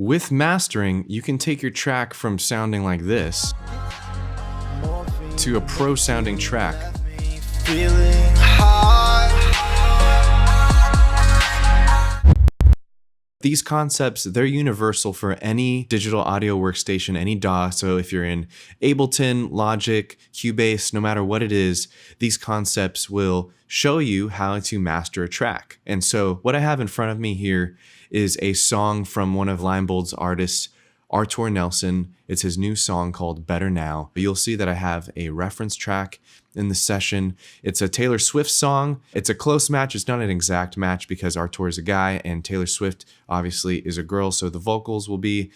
With mastering, you can take your track from sounding like this to a pro sounding track. Feeling high. These concepts, they're universal for any digital audio workstation, any DAW. So if you're in Ableton, Logic, Cubase, no matter what it is, these concepts will show you how to master a track. And so what I have in front of me here is a song from one of Limebold's artists, Artur Nelson. It's his new song called Better Now. You'll see that I have a reference track in the session. It's a Taylor Swift song. It's a close match. It's not an exact match because Artur is a guy and Taylor Swift obviously is a girl. So the vocals will be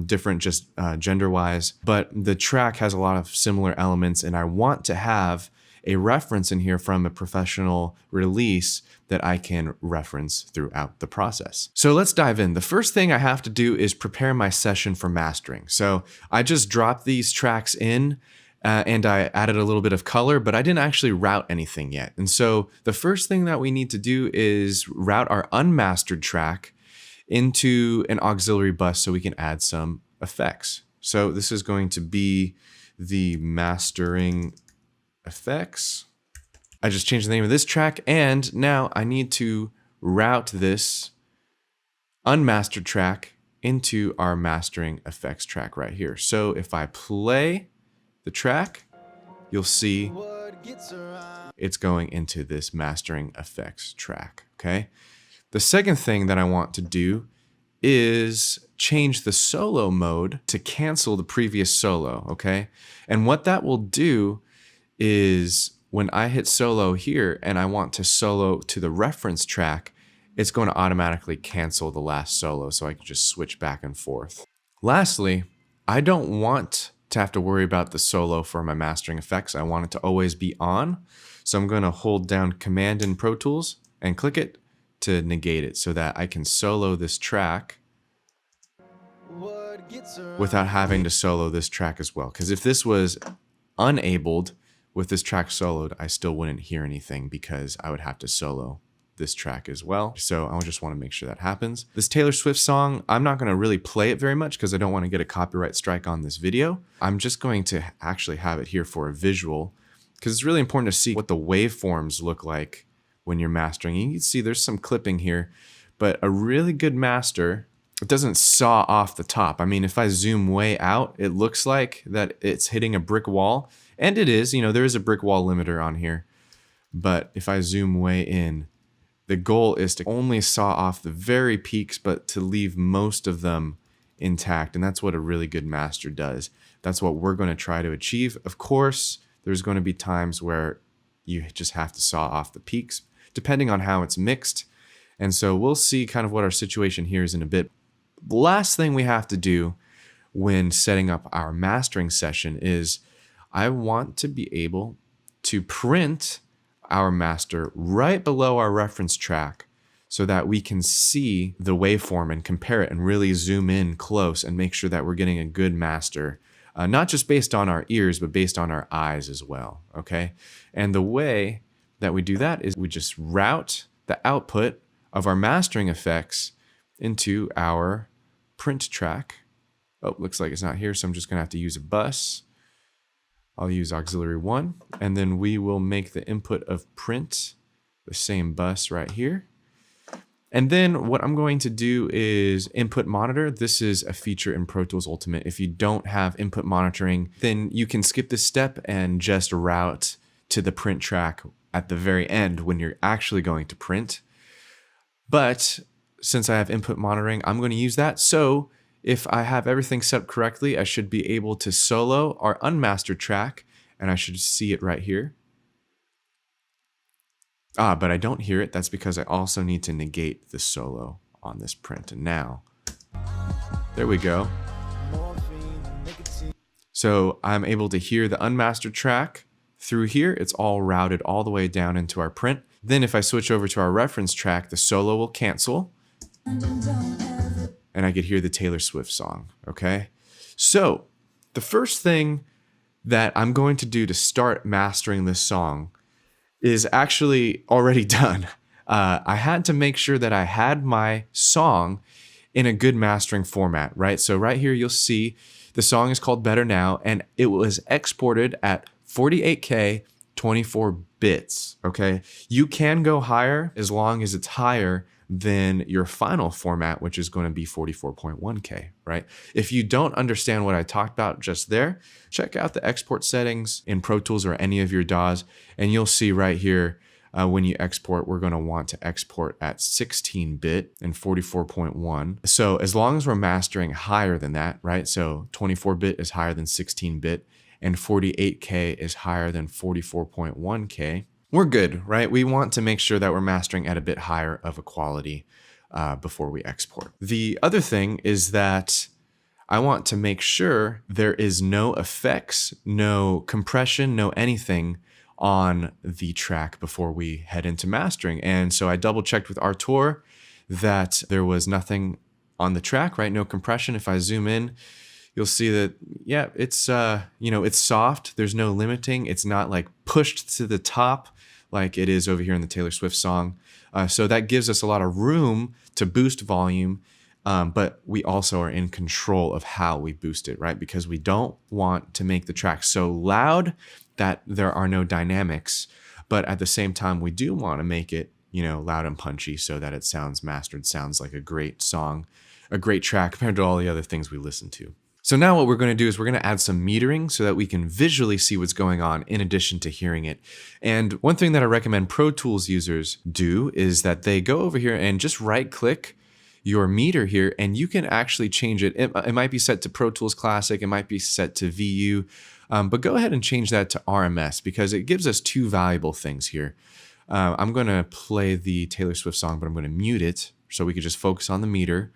different just gender-wise. But the track has a lot of similar elements, and I want to have a reference in here from a professional release that I can reference throughout the process. So let's dive in. The first thing I have to do is prepare my session for mastering. So I just dropped these tracks in and I added a little bit of color, but I didn't actually route anything yet. And so the first thing that we need to do is route our unmastered track into an auxiliary bus so we can add some effects. So this is going to be the mastering effects. I just changed the name of this track, and now I need to route this unmastered track into our mastering effects track right here. So if I play the track, you'll see it's going into this mastering effects track, okay? The second thing that I want to do is change the solo mode to cancel the previous solo, okay? And what that will do is when I hit solo here and I want to solo to the reference track, it's going to automatically cancel the last solo so I can just switch back and forth. Lastly, I don't want to have to worry about the solo for my mastering effects. I want it to always be on. So I'm going to hold down Command in Pro Tools and click it to negate it so that I can solo this track without having to solo this track as well. Because if this was unabled, with this track soloed, I still wouldn't hear anything because I would have to solo this track as well. So I just want to make sure that happens. This Taylor Swift song, I'm not going to really play it very much because I don't want to get a copyright strike on this video. I'm just going to actually have it here for a visual because it's really important to see what the waveforms look like when you're mastering. You can see there's some clipping here, but a really good master, it doesn't saw off the top. I mean, if I zoom way out, it looks like that it's hitting a brick wall. And it is, you know, there is a brick wall limiter on here. But if I zoom way in, the goal is to only saw off the very peaks, but to leave most of them intact. And that's what a really good master does. That's what we're going to try to achieve. Of course, there's going to be times where you just have to saw off the peaks, depending on how it's mixed. And so we'll see kind of what our situation here is in a bit. The last thing we have to do when setting up our mastering session is I want to be able to print our master right below our reference track so that we can see the waveform and compare it and really zoom in close and make sure that we're getting a good master, not just based on our ears, but based on our eyes as well, okay? And the way that we do that is we just route the output of our mastering effects into our print track. Oh, looks like it's not here, so I'm just gonna have to use a bus. I'll use auxiliary 1, and then we will make the input of print the same bus right here. And then what I'm going to do is input monitor. This is a feature in Pro Tools Ultimate. If you don't have input monitoring, then you can skip this step and just route to the print track at the very end when you're actually going to print. But since I have input monitoring, I'm going to use that. So if I have everything set up correctly, I should be able to solo our unmastered track, and I should see it right here. But I don't hear it. That's because I also need to negate the solo on this print. And now, there we go. So I'm able to hear the unmastered track through here. It's all routed all the way down into our print. Then if I switch over to our reference track, the solo will cancel. And I could hear the Taylor Swift song, okay? So the first thing that I'm going to do to start mastering this song is actually already done. I had to make sure that I had my song in a good mastering format, right? So right here, you'll see the song is called Better Now, and it was exported at 48K, 24 bits, okay? You can go higher as long as it's higher than your final format, which is going to be 44.1K, right? If you don't understand what I talked about just there, check out the export settings in Pro Tools or any of your DAWs, and you'll see right here, when you export, we're going to want to export at 16-bit and 44.1. So as long as we're mastering higher than that, right? So 24-bit is higher than 16-bit and 48K is higher than 44.1K. We're good, right? We want to make sure that we're mastering at a bit higher of a quality before we export. The other thing is that I want to make sure there is no effects, no compression, no anything on the track before we head into mastering. And so I double checked with Artur that there was nothing on the track, right? No compression. If I zoom in, you'll see that, yeah, it's, it's soft. There's no limiting. It's not like pushed to the top like it is over here in the Taylor Swift song. So that gives us a lot of room to boost volume, but we also are in control of how we boost it, right? Because we don't want to make the track so loud that there are no dynamics, but at the same time, we do want to make it, loud and punchy so that it sounds mastered, sounds like a great song, a great track compared to all the other things we listen to. So now what we're going to do is we're going to add some metering so that we can visually see what's going on in addition to hearing it. And one thing that I recommend Pro Tools users do is that they go over here and just right click your meter here, and you can actually change it. It might be set to Pro Tools Classic, it might be set to VU, but go ahead and change that to RMS because it gives us two valuable things here. I'm going to play the Taylor Swift song, but I'm going to mute it so we can just focus on the meter.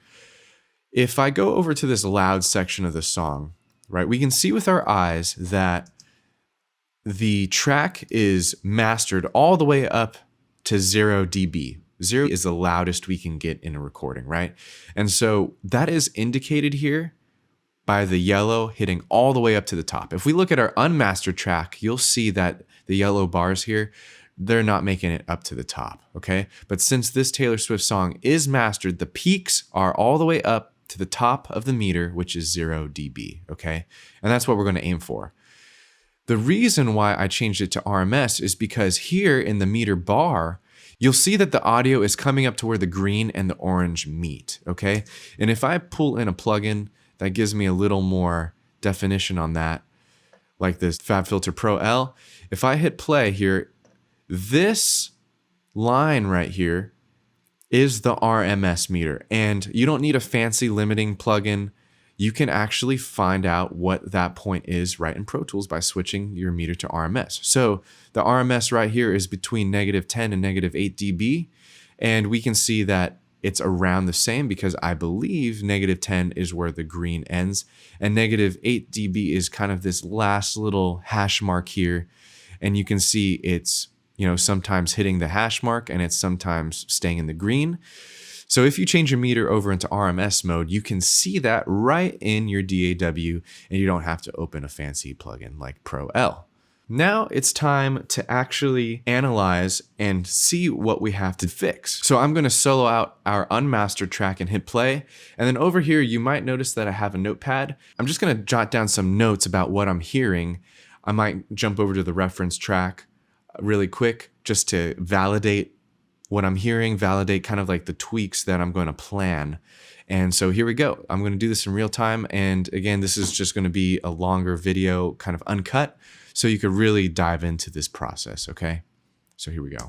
If I go over to this loud section of the song, right, we can see with our eyes that the track is mastered all the way up to 0 dB. 0 is the loudest we can get in a recording, right? And so that is indicated here by the yellow hitting all the way up to the top. If we look at our unmastered track, you'll see that the yellow bars here, they're not making it up to the top, okay? But since this Taylor Swift song is mastered, the peaks are all the way up to the top of the meter, which is 0 dB, okay? And that's what we're going to aim for. The reason why I changed it to RMS is because here in the meter bar, you'll see that the audio is coming up to where the green and the orange meet, okay? And if I pull in a plugin that gives me a little more definition on that, like this FabFilter Pro L, if I hit play here, this line right here is the RMS meter. And you don't need a fancy limiting plugin. You can actually find out what that point is right in Pro Tools by switching your meter to RMS. So the RMS right here is between -10 and -8 dB. And we can see that it's around the same because I believe -10 is where the green ends. And -8 dB is kind of this last little hash mark here. And you can see it's, sometimes hitting the hash mark and it's sometimes staying in the green. So if you change your meter over into RMS mode, you can see that right in your DAW and you don't have to open a fancy plugin like Pro L. Now it's time to actually analyze and see what we have to fix. So I'm going to solo out our unmastered track and hit play. And then over here, you might notice that I have a notepad. I'm just going to jot down some notes about what I'm hearing. I might jump over to the reference track really quick just to validate what I'm hearing, validate kind of like the tweaks that I'm going to plan. And so here we go. I'm going to do this in real time. And again, this is just going to be a longer video, kind of uncut, so you could really dive into this process, okay? So here we go.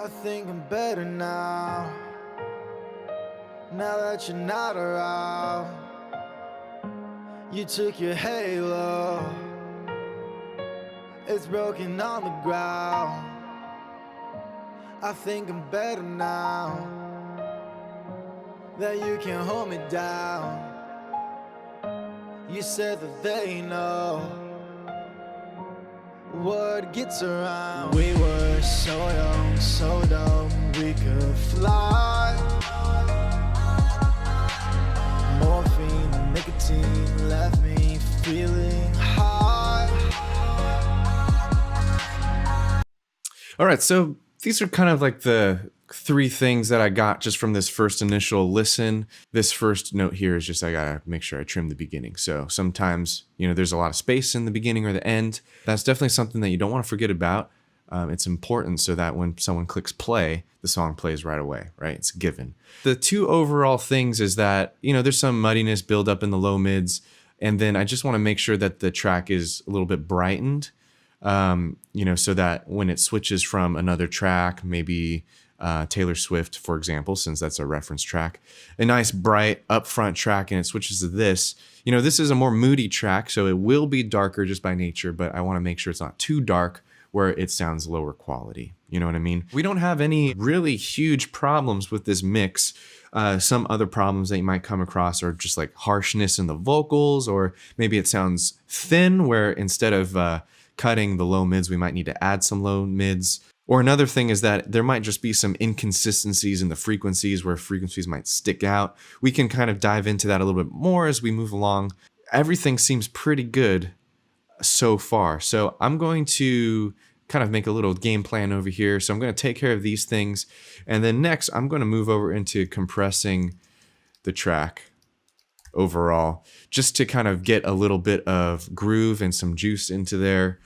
I think I'm better now that you're not around. You took your halo, it's broken on the ground. I think I'm better now that you can hold me down. You said that they know word gets around. We were so young, so dumb, we could fly. Morphine and nicotine left me feeling high. All right, so these are kind of like the 3 things that I got just from this first initial listen. This first note here is just I gotta make sure I trim the beginning. So sometimes, there's a lot of space in the beginning or the end. That's definitely something that you don't want to forget about. It's important so that when someone clicks play, the song plays right away, right? It's a given. The 2 overall things is that, there's some muddiness build up in the low mids. And then I just want to make sure that the track is a little bit brightened, so that when it switches from another track, maybe Taylor Swift, for example, since that's a reference track, a nice bright upfront track, and it switches to this. This is a more moody track, so it will be darker just by nature, but I want to make sure it's not too dark where it sounds lower quality. You know what I mean? We don't have any really huge problems with this mix. Some other problems that you might come across are just like harshness in the vocals, or maybe it sounds thin where instead of cutting the low mids, we might need to add some low mids. Or another thing is that there might just be some inconsistencies in the frequencies where frequencies might stick out. We can kind of dive into that a little bit more as we move along. Everything seems pretty good so far. So I'm going to kind of make a little game plan over here. So I'm going to take care of these things. And then next, I'm going to move over into compressing the track overall, just to kind of get a little bit of groove and some juice into there.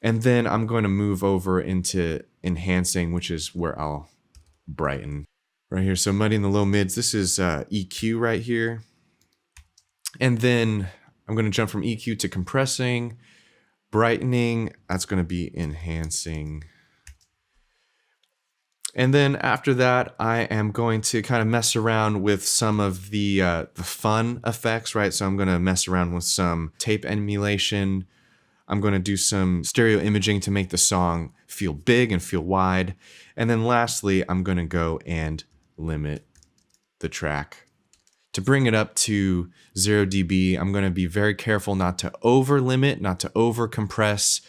And then I'm going to move over into enhancing, which is where I'll brighten right here. So muddying the low mids, this is EQ right here. And then I'm going to jump from EQ to compressing, brightening, that's going to be enhancing. And then after that, I am going to kind of mess around with some of the fun effects, right? So I'm going to mess around with some tape emulation. I'm going to do some stereo imaging to make the song feel big and feel wide. And then lastly, I'm going to go and limit the track. To bring it up to 0 dB, I'm going to be very careful not to over limit, not to over compress,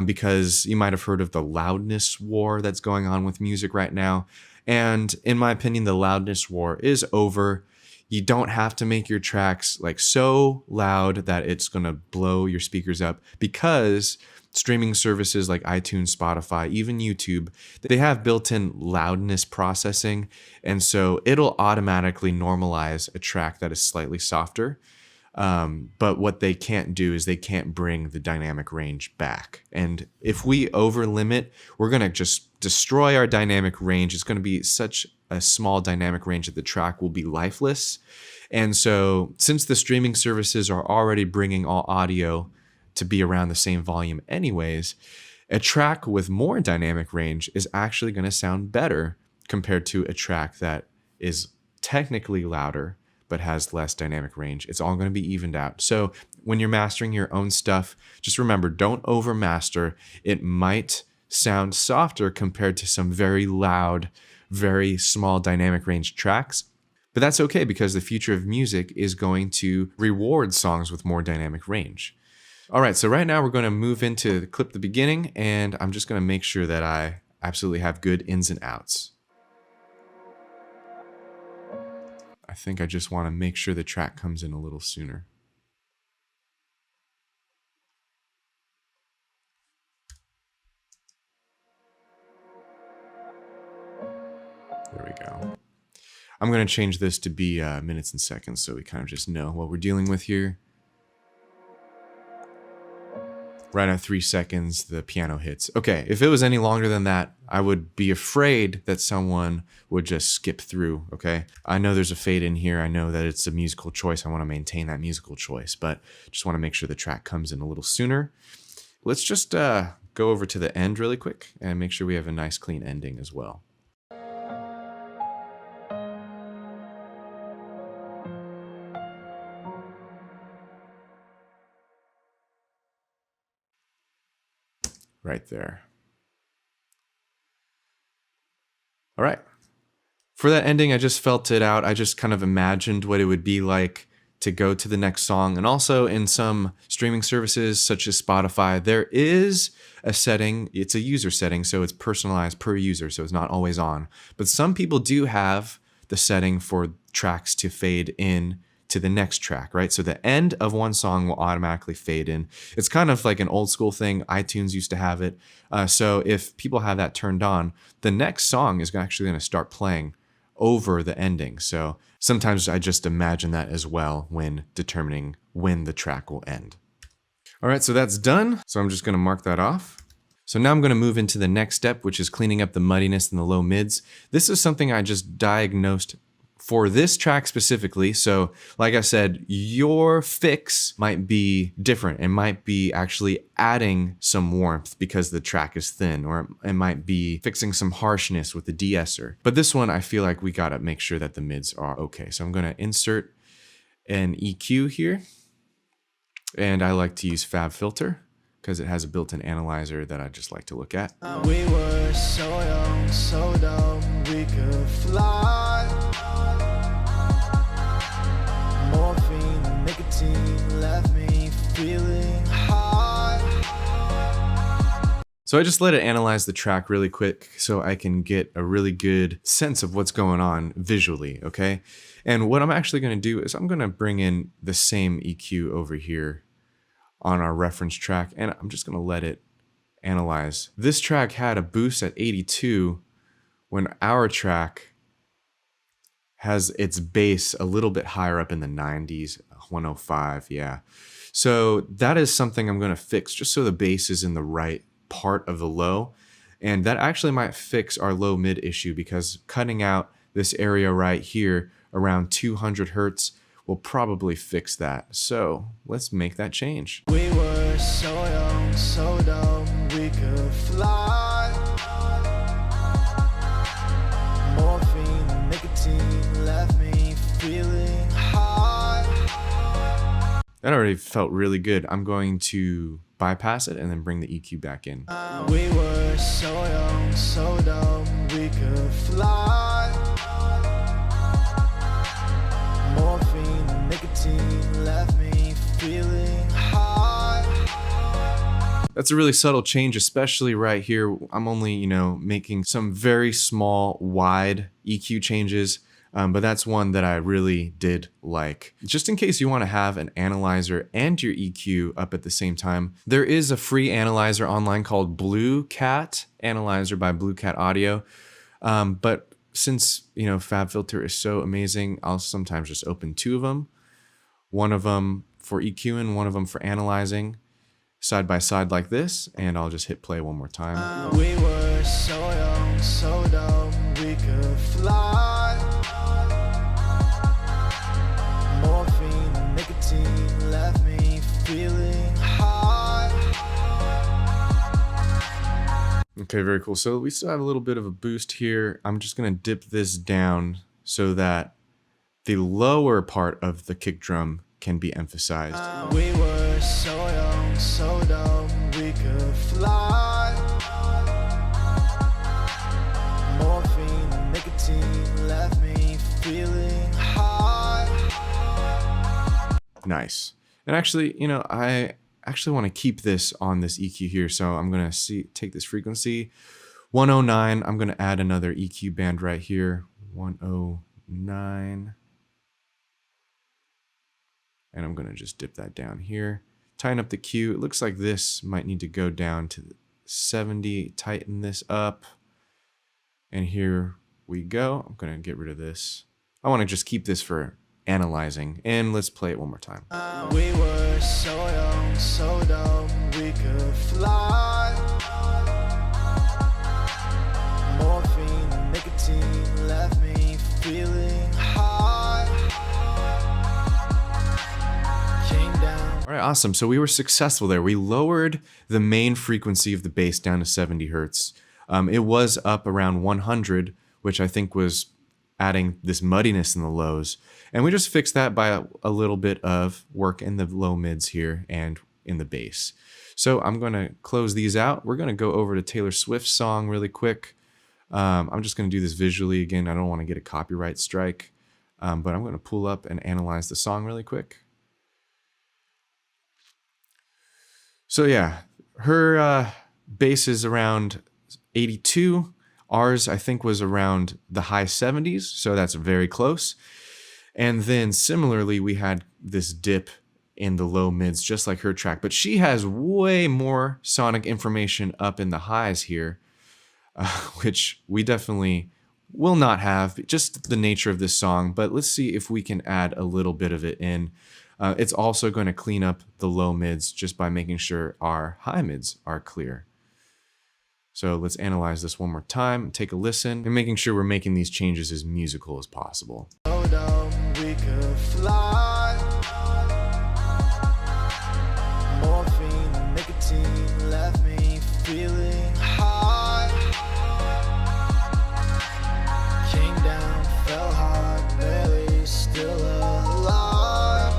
because you might have heard of the loudness war that's going on with music right now. And in my opinion, the loudness war is over. You don't have to make your tracks like so loud that it's going to blow your speakers up, because streaming services like iTunes, Spotify, even YouTube, they have built-in loudness processing. And so it'll automatically normalize a track that is slightly softer. But what they can't do is they can't bring the dynamic range back. And if we over limit, we're going to just destroy our dynamic range. It's going to be such a small dynamic range that the track will be lifeless. And so since the streaming services are already bringing all audio to be around the same volume anyways, a track with more dynamic range is actually going to sound better compared to a track that is technically louder but has less dynamic range. It's all going to be evened out. So when you're mastering your own stuff, just remember, don't over master. It might sound softer compared to some very loud, very small dynamic range tracks, but that's okay, because the future of music is going to reward songs with more dynamic range. All right, so right now we're going to move into clip the beginning, and I'm just going to make sure that I absolutely have good ins and outs. I think I just want to make sure the track comes in a little sooner. There we go. I'm going to change this to be minutes and seconds so we kind of just know what we're dealing with here. Right at 3 seconds, the piano hits. Okay, if it was any longer than that, I would be afraid that someone would just skip through, okay? I know there's a fade in here. I know that it's a musical choice. I want to maintain that musical choice, but just want to make sure the track comes in a little sooner. Let's just go over to the end really quick and make sure we have a nice clean ending as well. Right there. All right. For that ending, I just felt it out. I just kind of imagined what it would be like to go to the next song. And also in some streaming services such as Spotify, there is a setting, it's a user setting, so it's personalized per user, so it's not always on. But some people do have the setting for tracks to fade in to the next track, right? So the end of one song will automatically fade in. It's kind of like an old school thing. iTunes used to have it. So if people have that turned on, the next song is actually going to start playing over the ending. So sometimes I just imagine that as well when determining when the track will end. All right, so that's done. So I'm just going to mark that off. So now I'm going to move into the next step, which is cleaning up the muddiness in the low mids. This is something I just diagnosed for this track specifically. So like I said, your fix might be different. It might be actually adding some warmth because the track is thin, or it might be fixing some harshness with the de-esser. But this one, I feel like we gotta make sure that the mids are okay. So I'm gonna insert an EQ here. And I like to use FabFilter because it has a built-in analyzer that I just like to look at. We were so young, so dumb, we could fly. Morphine, nicotine left me feeling high. So I just let it analyze the track really quick so I can get a really good sense of what's going on visually, okay? And what I'm actually gonna do is I'm gonna bring in the same EQ over here on our reference track, and I'm just gonna let it analyze. This track had a boost at 82 when our track has its bass a little bit higher up in the 90s, 105, yeah. So that is something I'm gonna fix just so the bass is in the right part of the low. And that actually might fix our low mid issue because cutting out this area right here around 200 Hertz will probably fix that. So let's make that change. We were so young, so dumb, we could fly. Morphine, nicotine left me feeling high. That already felt really good. I'm going to bypass it and then bring the EQ back in. We were so young, so dumb, we could fly. Morphine, nicotine left me feeling high. That's a really subtle change, especially right here. I'm only, making some very small, wide EQ changes, but that's one that I really did like. Just in case you want to have an analyzer and your EQ up at the same time, there is a free analyzer online called Blue Cat Analyzer by Blue Cat Audio. But since, FabFilter is so amazing, I'll sometimes just open two of them. One of them for EQing, one of them for analyzing, side by side like this, and I'll just hit play one more time. We were so young, so dumb, we could fly. Morphine, nicotine left me feeling high. Okay, very cool. So we still have a little bit of a boost here. I'm just gonna dip this down so that the lower part of the kick drum can be emphasized. We were so young, so dumb, we could fly. Morphine, nicotine left me feeling high. Nice. And actually, I actually want to keep this on this EQ here. So I'm going to take this frequency, 109. I'm going to add another EQ band right here, 109. And I'm going to just dip that down here. Tighten up the Q. It looks like this might need to go down to 70. Tighten this up. And here we go. I'm going to get rid of this. I want to just keep this for analyzing. And let's play it one more time. We were so young, so dumb, we could fly. Morphine, nicotine left me feeling high. Came down. All right, awesome. So we were successful there. We lowered the main frequency of the bass down to 70 Hertz. It was up around 100, which I think was adding this muddiness in the lows. And we just fixed that by a little bit of work in the low mids here and in the bass. So I'm going to close these out. We're going to go over to Taylor Swift's song really quick. I'm just going to do this visually again. I don't want to get a copyright strike. But I'm going to pull up and analyze the song really quick. So yeah, her bass is around 82. Ours, I think, was around the high 70s, so that's very close. And then similarly, we had this dip in the low mids, just like her track, but she has way more sonic information up in the highs here, which we definitely will not have, just the nature of this song. But let's see if we can add a little bit of it in. It's also going to clean up the low mids just by making sure our high mids are clear. So let's analyze this one more time, take a listen, and making sure we're making these changes as musical as possible. We could fly. Morphine, nicotine left me feeling high. Came down, fell hard, barely still alive.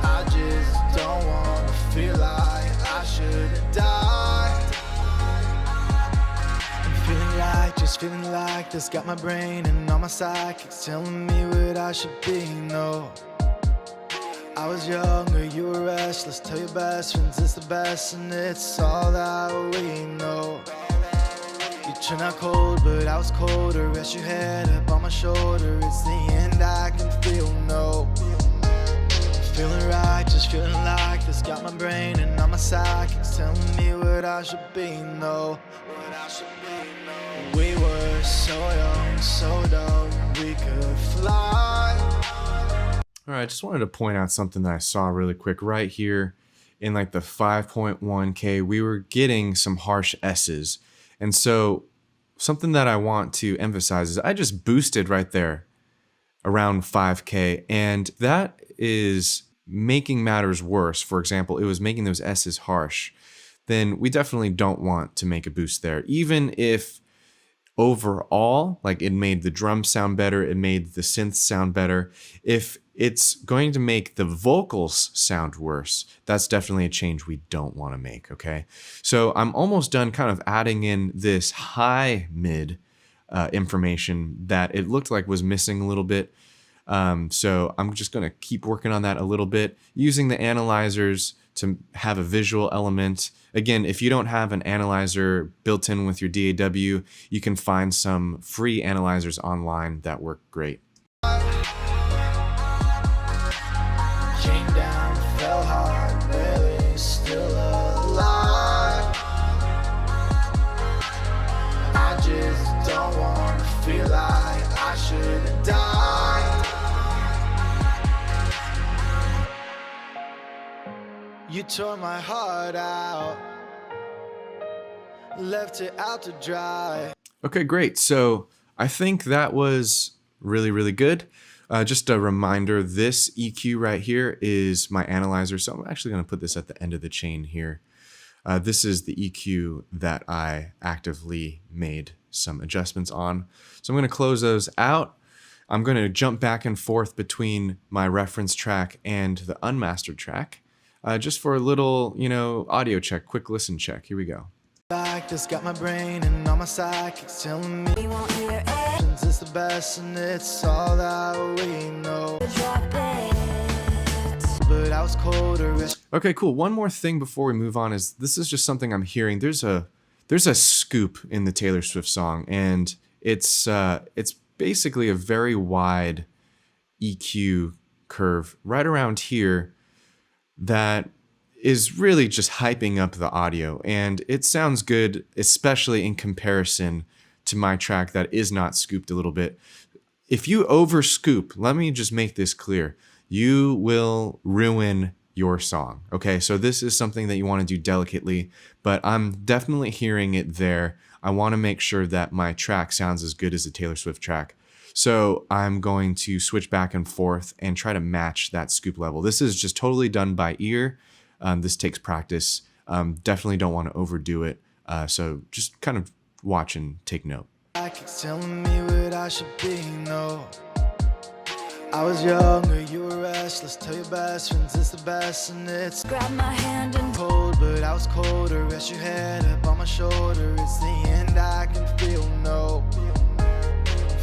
I just don't want to feel like I should die. I'm feeling right, just feeling like this. Got my brain and all my psychics telling me what I should be. No, I was younger, you were restless. Tell your best friends it's the best, and it's all that we know. You turned out cold, but I was colder. Rest your head up on my shoulder. It's the end, I can feel. No, feeling right, just feeling like this. Got my brain and all my psychics telling me what I should be. No, what I should be. No. We were so young, so dumb, we could fly. All right, I just wanted to point out something that I saw really quick right here in like the 5.1K. We were getting some harsh S's. And so something that I want to emphasize is I just boosted right there around 5K, and that is making matters worse. For example, it was making those S's harsh. Then we definitely don't want to make a boost there. Even if overall, like, it made the drums sound better, it made the synths sound better, if it's going to make the vocals sound worse, that's definitely a change we don't want to make, okay? So I'm almost done kind of adding in this high mid information that it looked like was missing a little bit. So I'm just going to keep working on that a little bit, using the analyzers to have a visual element. Again, if you don't have an analyzer built in with your DAW, you can find some free analyzers online that work great. Came down, fell hard, barely still alive. I just don't want to feel like I should die. You tore my heart out, left it out to dry. Okay, great. So I think that was really, really good. Just a reminder, this EQ right here is my analyzer. So I'm actually going to put this at the end of the chain here. This is the EQ that I actively made some adjustments on. So I'm going to close those out. I'm going to jump back and forth between my reference track and the unmastered track. Just for a little, audio check, quick listen check. Here we go. Like this, got my brain and all my psychics telling me it's the best, and it's all that we know. But I was colder. Okay, cool. One more thing before we move on is this is just something I'm hearing. There's a scoop in the Taylor Swift song, and it's basically a very wide EQ curve right around here that is really just hyping up the audio, and it sounds good, especially in comparison to my track that is not scooped a little bit. If you over scoop, let me just make this clear, you will ruin your song. Okay, so this is something that you want to do delicately, but I'm definitely hearing it there. I want to make sure that my track sounds as good as the Taylor Swift track. So I'm going to switch back and forth and try to match that scoop level. This is just totally done by ear. This takes practice. Definitely don't want to overdo it. So just kind of watch and take note. Telling me what I should be. No, I was younger, you were restless. Tell your best friends it's the best, and it's Grab my hand and cold, but I was colder. Rest your head up on my shoulder. It's the end, I can feel. No,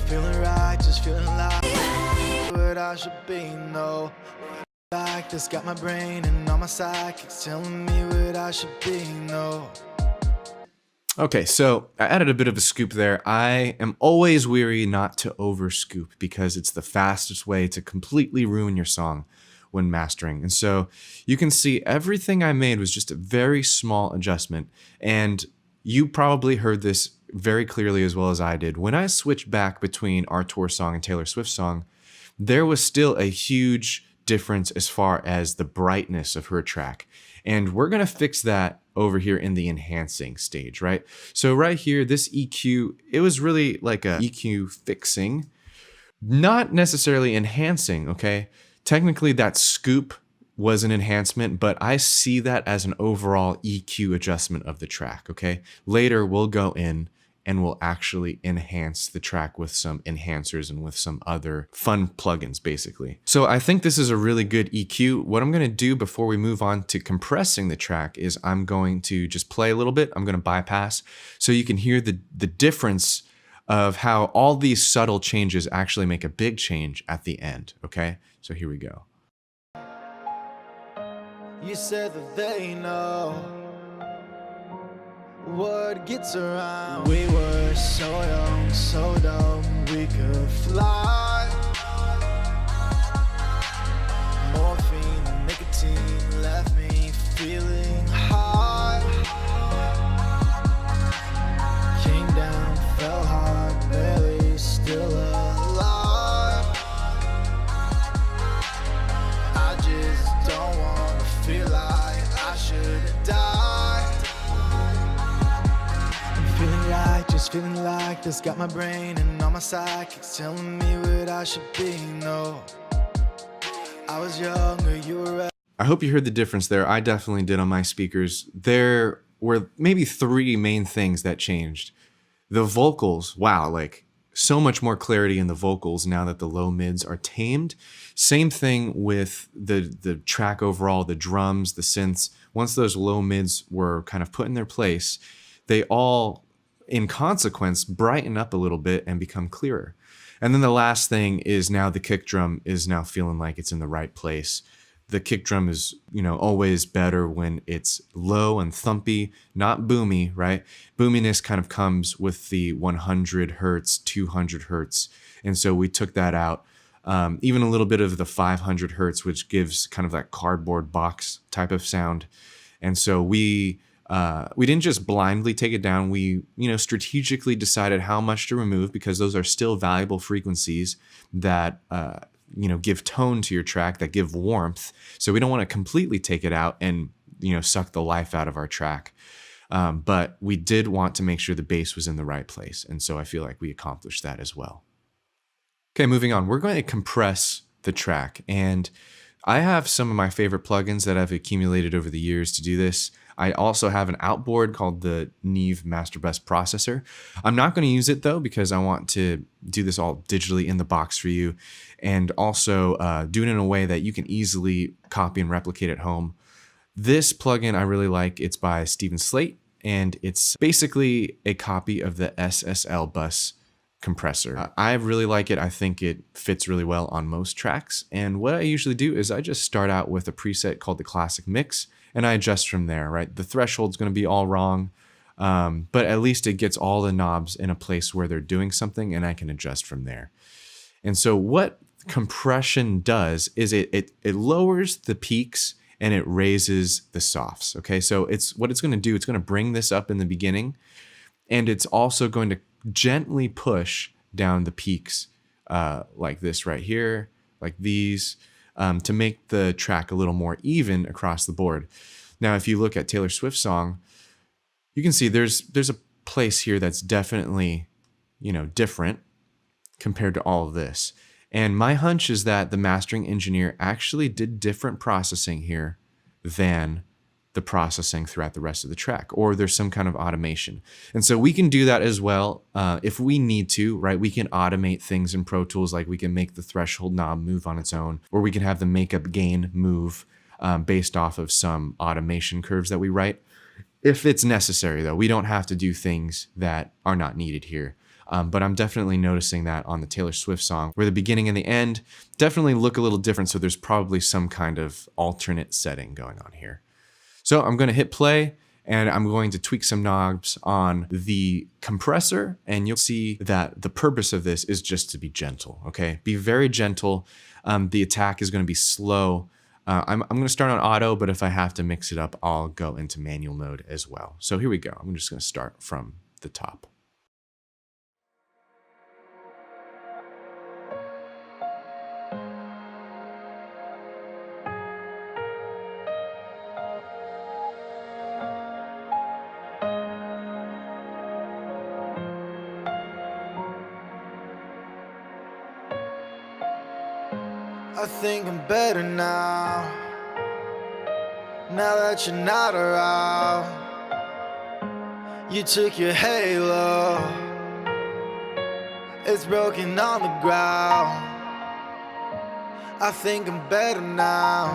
feeling right. just feeling like what I should be, no. Like this, got my brain and all my psychics telling me what I should be, no. Okay, so I added a bit of a scoop there. I am always weary not to over scoop because it's the fastest way to completely ruin your song when mastering. And so you can see everything I made was just a very small adjustment. And you probably heard this very clearly as well as I did. When I switched back between our tour song and Taylor Swift's song, there was still a huge difference as far as the brightness of her track. And we're going to fix that over here in the enhancing stage, right? So right here, this EQ, it was really like a EQ fixing, not necessarily enhancing, okay? Technically that scoop was an enhancement, but I see that as an overall EQ adjustment of the track, okay? Later we'll go in and we'll actually enhance the track with some enhancers and with some other fun plugins, basically. So I think this is a really good EQ. What I'm gonna do before we move on to compressing the track is I'm going to just play a little bit. I'm gonna bypass so you can hear the difference of how all these subtle changes actually make a big change at the end, okay? So here we go. You said that they know what gets around. We were so young, so dumb, we could fly. Morphine, nicotine left me feeling high. Came down, fell hard, barely still alive. I just don't want to feel like I should die. Just feeling like this, got my brain and all my psychics telling me what I should be, no. I was younger, you were. I hope you heard the difference there. I definitely did on my speakers. There were maybe 3 main things that changed. The vocals, wow, like so much more clarity in the vocals now that the low mids are tamed. Same thing with the track overall, the drums, the synths. Once those low mids were kind of put in their place, they all, in consequence, brighten up a little bit and become clearer. And then the last thing is now the kick drum is now feeling like it's in the right place. The kick drum is, always better when it's low and thumpy, not boomy, right? Boominess kind of comes with the 100 hertz, 200 hertz. And so we took that out. Even a little bit of the 500 hertz, which gives kind of that cardboard box type of sound. And so we didn't just blindly take it down. We, strategically decided how much to remove because those are still valuable frequencies that, give tone to your track, that give warmth. So we don't want to completely take it out and, suck the life out of our track. But we did want to make sure the bass was in the right place. And so I feel like we accomplished that as well. Okay, moving on. We're going to compress the track. And I have some of my favorite plugins that I've accumulated over the years to do this. I also have an outboard called the Neve Master Bus Processor. I'm not going to use it though because I want to do this all digitally in the box for you and also do it in a way that you can easily copy and replicate at home. This plugin I really like. It's by Steven Slate and it's basically a copy of the SSL bus compressor. I really like it. I think it fits really well on most tracks. And what I usually do is I just start out with a preset called the Classic Mix and I adjust from there, right? The threshold's going to be all wrong, but at least it gets all the knobs in a place where they're doing something and I can adjust from there. And so what compression does is it lowers the peaks and it raises the softs, okay? So what it's going to do, it's going to bring this up in the beginning and it's also going to gently push down the peaks like this right here, like these, to make the track a little more even across the board. Now, if you look at Taylor Swift's song, you can see there's a place here that's definitely, different compared to all of this. And my hunch is that the mastering engineer actually did different processing here than the processing throughout the rest of the track, or there's some kind of automation. And so we can do that as well if we need to, right? We can automate things in Pro Tools, like we can make the threshold knob move on its own, or we can have the makeup gain move based off of some automation curves that we write. If it's necessary though, we don't have to do things that are not needed here. But I'm definitely noticing that on the Taylor Swift song, where the beginning and the end definitely look a little different. So there's probably some kind of alternate setting going on here. So I'm going to hit play and I'm going to tweak some knobs on the compressor, and you'll see that the purpose of this is just to be gentle, okay? Be very gentle. The attack is going to be slow. I'm going to start on auto, but if I have to mix it up, I'll go into manual mode as well. So here we go. I'm just going to start from the top. I think I'm better now that you're not around. You took your halo, it's broken on the ground. I think I'm better now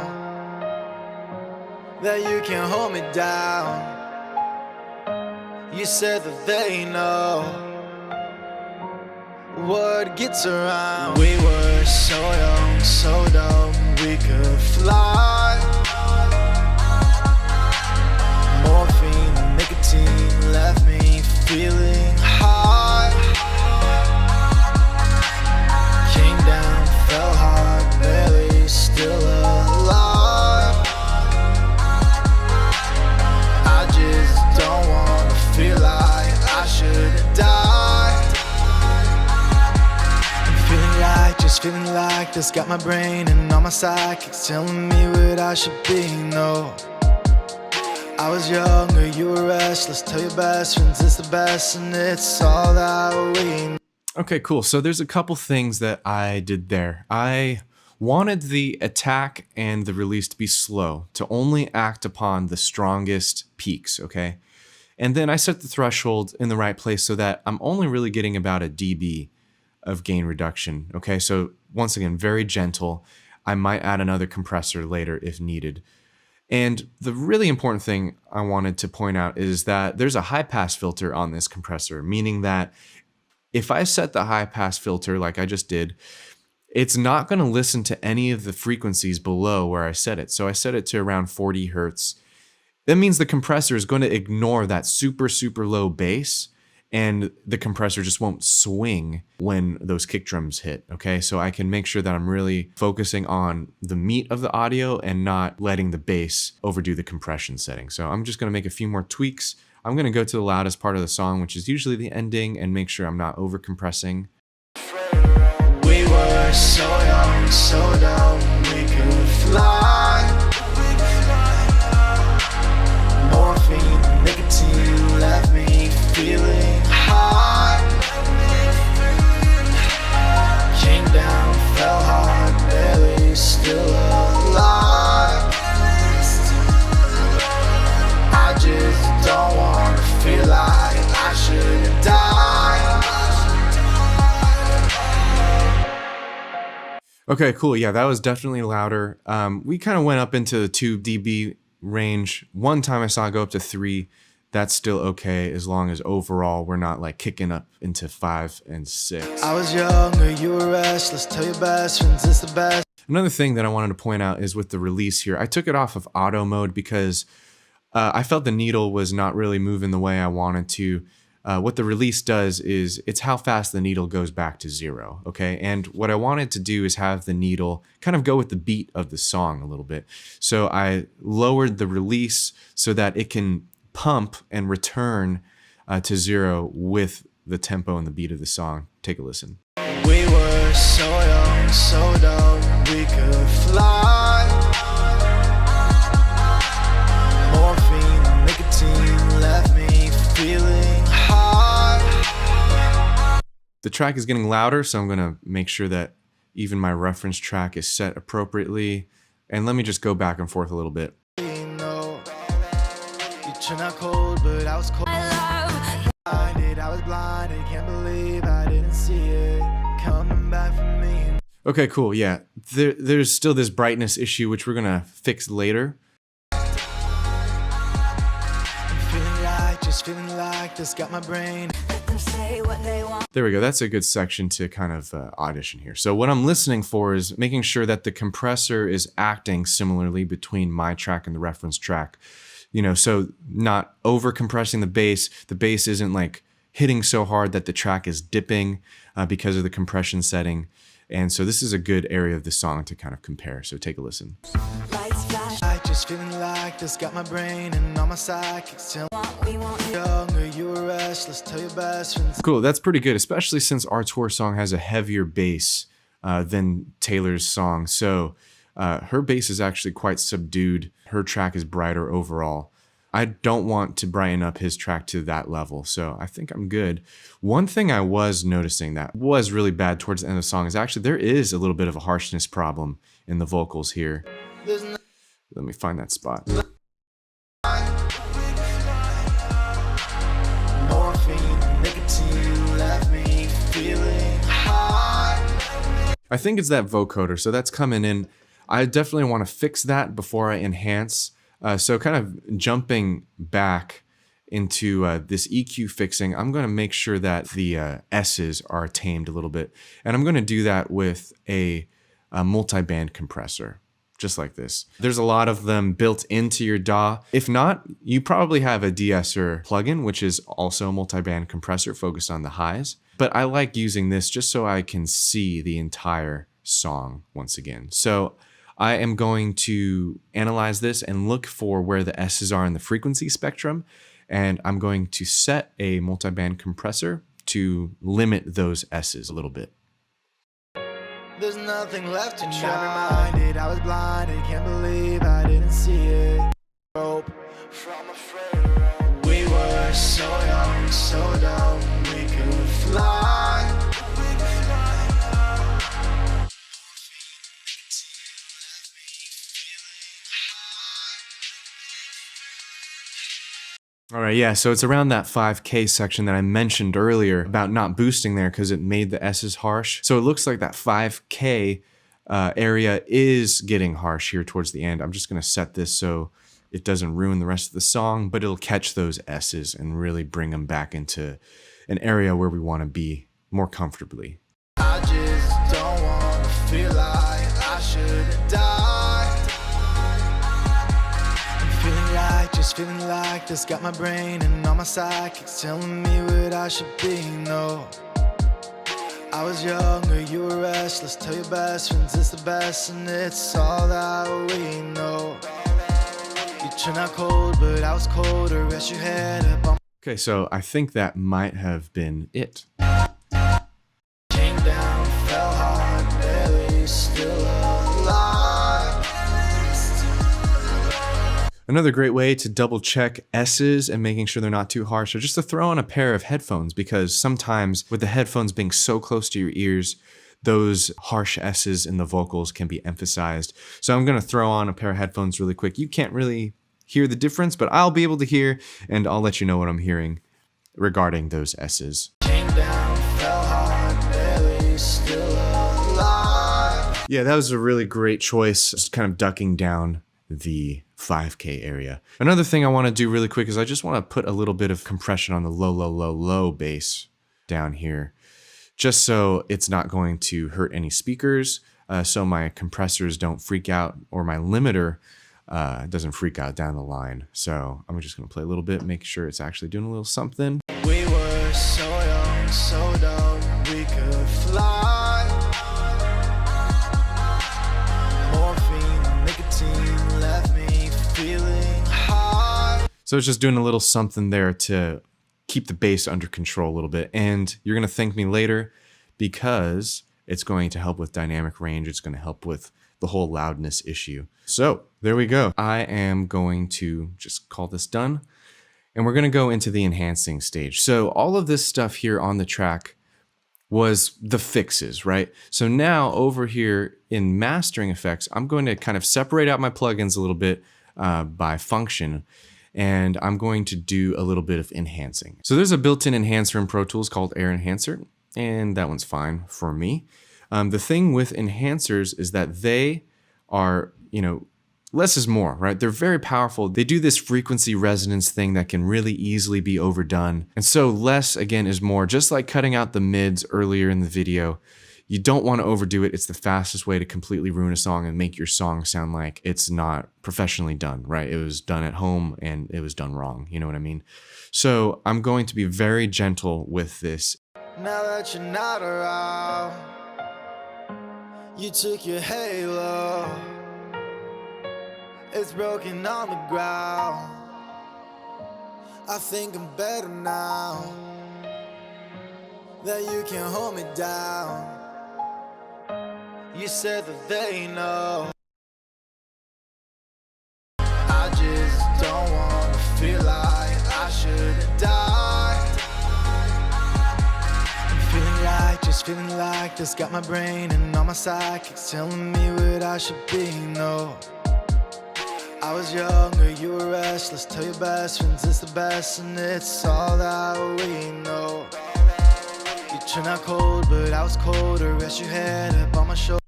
that you can't hold me down. You said that they know word gets around. We were so young, so dumb, we could fly. Morphine and nicotine left me feeling high. Came down, fell hard, barely still alive. I just don't wanna feel like I should die. Just feeling like this, got my brain and all my psychics telling me what I should be. No, I was younger, you were restless. Tell your best friends it's the best, and it's all that we know. Okay, cool. So there's a couple things that I did there. I wanted the attack and the release to be slow, to only act upon the strongest peaks, okay? And then I set the threshold in the right place so that I'm only really getting about a dB of gain reduction. Okay, so once again, very gentle. I might add another compressor later if needed. And the really important thing I wanted to point out is that there's a high pass filter on this compressor, meaning that if I set the high pass filter like I just did, it's not going to listen to any of the frequencies below where I set it. So I set it to around 40 hertz. That means the compressor is going to ignore that super, super low bass, and the compressor just won't swing when those kick drums hit, okay? So I can make sure that I'm really focusing on the meat of the audio and not letting the bass overdo the compression setting. So I'm just gonna make a few more tweaks. I'm gonna go to the loudest part of the song, which is usually the ending, and make sure I'm not over compressing. We were so young, so dumb, we could fly. Morphine, nicotine left me feeling high. Came down, fell hard, barely still alive. I just don't wanna feel like I should die. Okay, cool. Yeah, that was definitely louder. We kind of went up into the 2 dB range. One time I saw it go up to 3. That's still okay as long as overall we're not like kicking up into 5 and 6. I was younger, you were restless. Tell your best friends it's the best. Another thing that I wanted to point out is with the release here, I took it off of auto mode because I felt the needle was not really moving the way I wanted to. What the release does is it's how fast the needle goes back to 0, okay? And what I wanted to do is have the needle kind of go with the beat of the song a little bit. So I lowered the release so that it can pump and return to 0 with the tempo and the beat of the song. Take a listen. We were so young, so dumb, we could fly. Morphine, nicotine left me feeling high. The track is getting louder, so I'm gonna make sure that even my reference track is set appropriately. And let me just go back and forth a little bit. You're not cold, but I was cold. I was blinded, can't believe I didn't see it coming back from me. Okay, cool. Yeah, there's still this brightness issue, which we're gonna fix later. I'm feeling right, just feeling like this got my brain. Let them say what what they want. There we go. That's a good section to kind of audition here. So what I'm listening for is making sure that the compressor is acting similarly between my track and the reference track. You know, so not over compressing the bass. The bass isn't like hitting so hard that the track is dipping because of the compression setting. And so this is a good area of the song to kind of compare. So take a listen. Lights flash, I just feeling like this, got my brain and all my psychics telling we want me younger, you were restless, tell your best friends. Cool, that's pretty good, especially since our tour song has a heavier bass than Taylor's song. So her bass is actually quite subdued. Her track is brighter overall. I don't want to brighten up his track to that level, so I think I'm good. One thing I was noticing that was really bad towards the end of the song is actually there is a little bit of a harshness problem in the vocals here. There's no Let me find that spot. morphine, nicotine left me feeling high. I think it's that vocoder, so that's coming in. I definitely want to fix that before I enhance. So kind of jumping back into this EQ fixing, I'm going to make sure that the S's are tamed a little bit. And I'm going to do that with a multi-band compressor, just like this. There's a lot of them built into your DAW. If not, you probably have a de-esser plugin, which is also a multi-band compressor focused on the highs. But I like using this just so I can see the entire song once again. So I am going to analyze this and look for where the S's are in the frequency spectrum. And I'm going to set a multi-band compressor to limit those S's a little bit. There's nothing left to try. Reminded I was blinded, can't believe I didn't see it. Rope from a frail. We were so young, so dumb, we could fly. All right, yeah, so it's around that 5K section that I mentioned earlier about not boosting there because it made the S's harsh. So it looks like that 5K area is getting harsh here towards the end. I'm just going to set this so it doesn't ruin the rest of the song, but it'll catch those S's and really bring them back into an area where we want to be more comfortably. I just don't want to feel like I should die. Feeling right, just feeling like this, got my brain and all my psychics telling me what I should be, no. I was younger, you were restless, tell your best friends it's the best and it's all that we know. You turned out cold, but I was colder, rest your head up on. Okay, so I think that might have been it. Came down, fell hard, barely still alive. Another great way to double check S's and making sure they're not too harsh are just to throw on a pair of headphones, because sometimes with the headphones being so close to your ears, those harsh S's in the vocals can be emphasized. So I'm going to throw on a pair of headphones really quick. You can't really hear the difference, but I'll be able to hear, and I'll let you know what I'm hearing regarding those S's. Came down, fell hard, barely still alive. Yeah, that was a really great choice, just kind of ducking down the 5K area. Another thing I want to do really quick is I just want to put a little bit of compression on the low bass down here, just so it's not going to hurt any speakers, so my compressors don't freak out, or my limiter doesn't freak out down the line. So I'm just going to play a little bit, make sure it's actually doing a little something. We were so young, so dumb, we could fly. Morphine, nicotine left me feeling high. So it's just doing a little something there to keep the bass under control a little bit. And you're going to thank me later because it's going to help with dynamic range. It's going to help with the whole loudness issue. So there we go. I am going to just call this done. And we're going to go into the enhancing stage. So all of this stuff here on the track was the fixes, right? So now over here in mastering effects, I'm going to kind of separate out my plugins a little bit by function, and I'm going to do a little bit of enhancing. So there's a built-in enhancer in Pro Tools called Air Enhancer, and that one's fine for me. The thing with enhancers is that they are, less is more, right? They're very powerful. They do this frequency resonance thing that can really easily be overdone. And so less, again, is more. Just like cutting out the mids earlier in the video, you don't want to overdo it. It's the fastest way to completely ruin a song and make your song sound like it's not professionally done, right? It was done at home and it was done wrong. You know what I mean? So I'm going to be very gentle with this. Now that you're not around, you took your halo, it's broken on the ground. I think I'm better now that you can hold me down. You said that they know. I just don't wanna feel like I should die. I'm feeling right, just feeling like this. Got my brain and all my psychics telling me what I should be. No, I was younger, you were restless. Tell your best friends it's the best, and it's all that we know. You turned out cold, but I was colder. Rest your head up on my shoulder.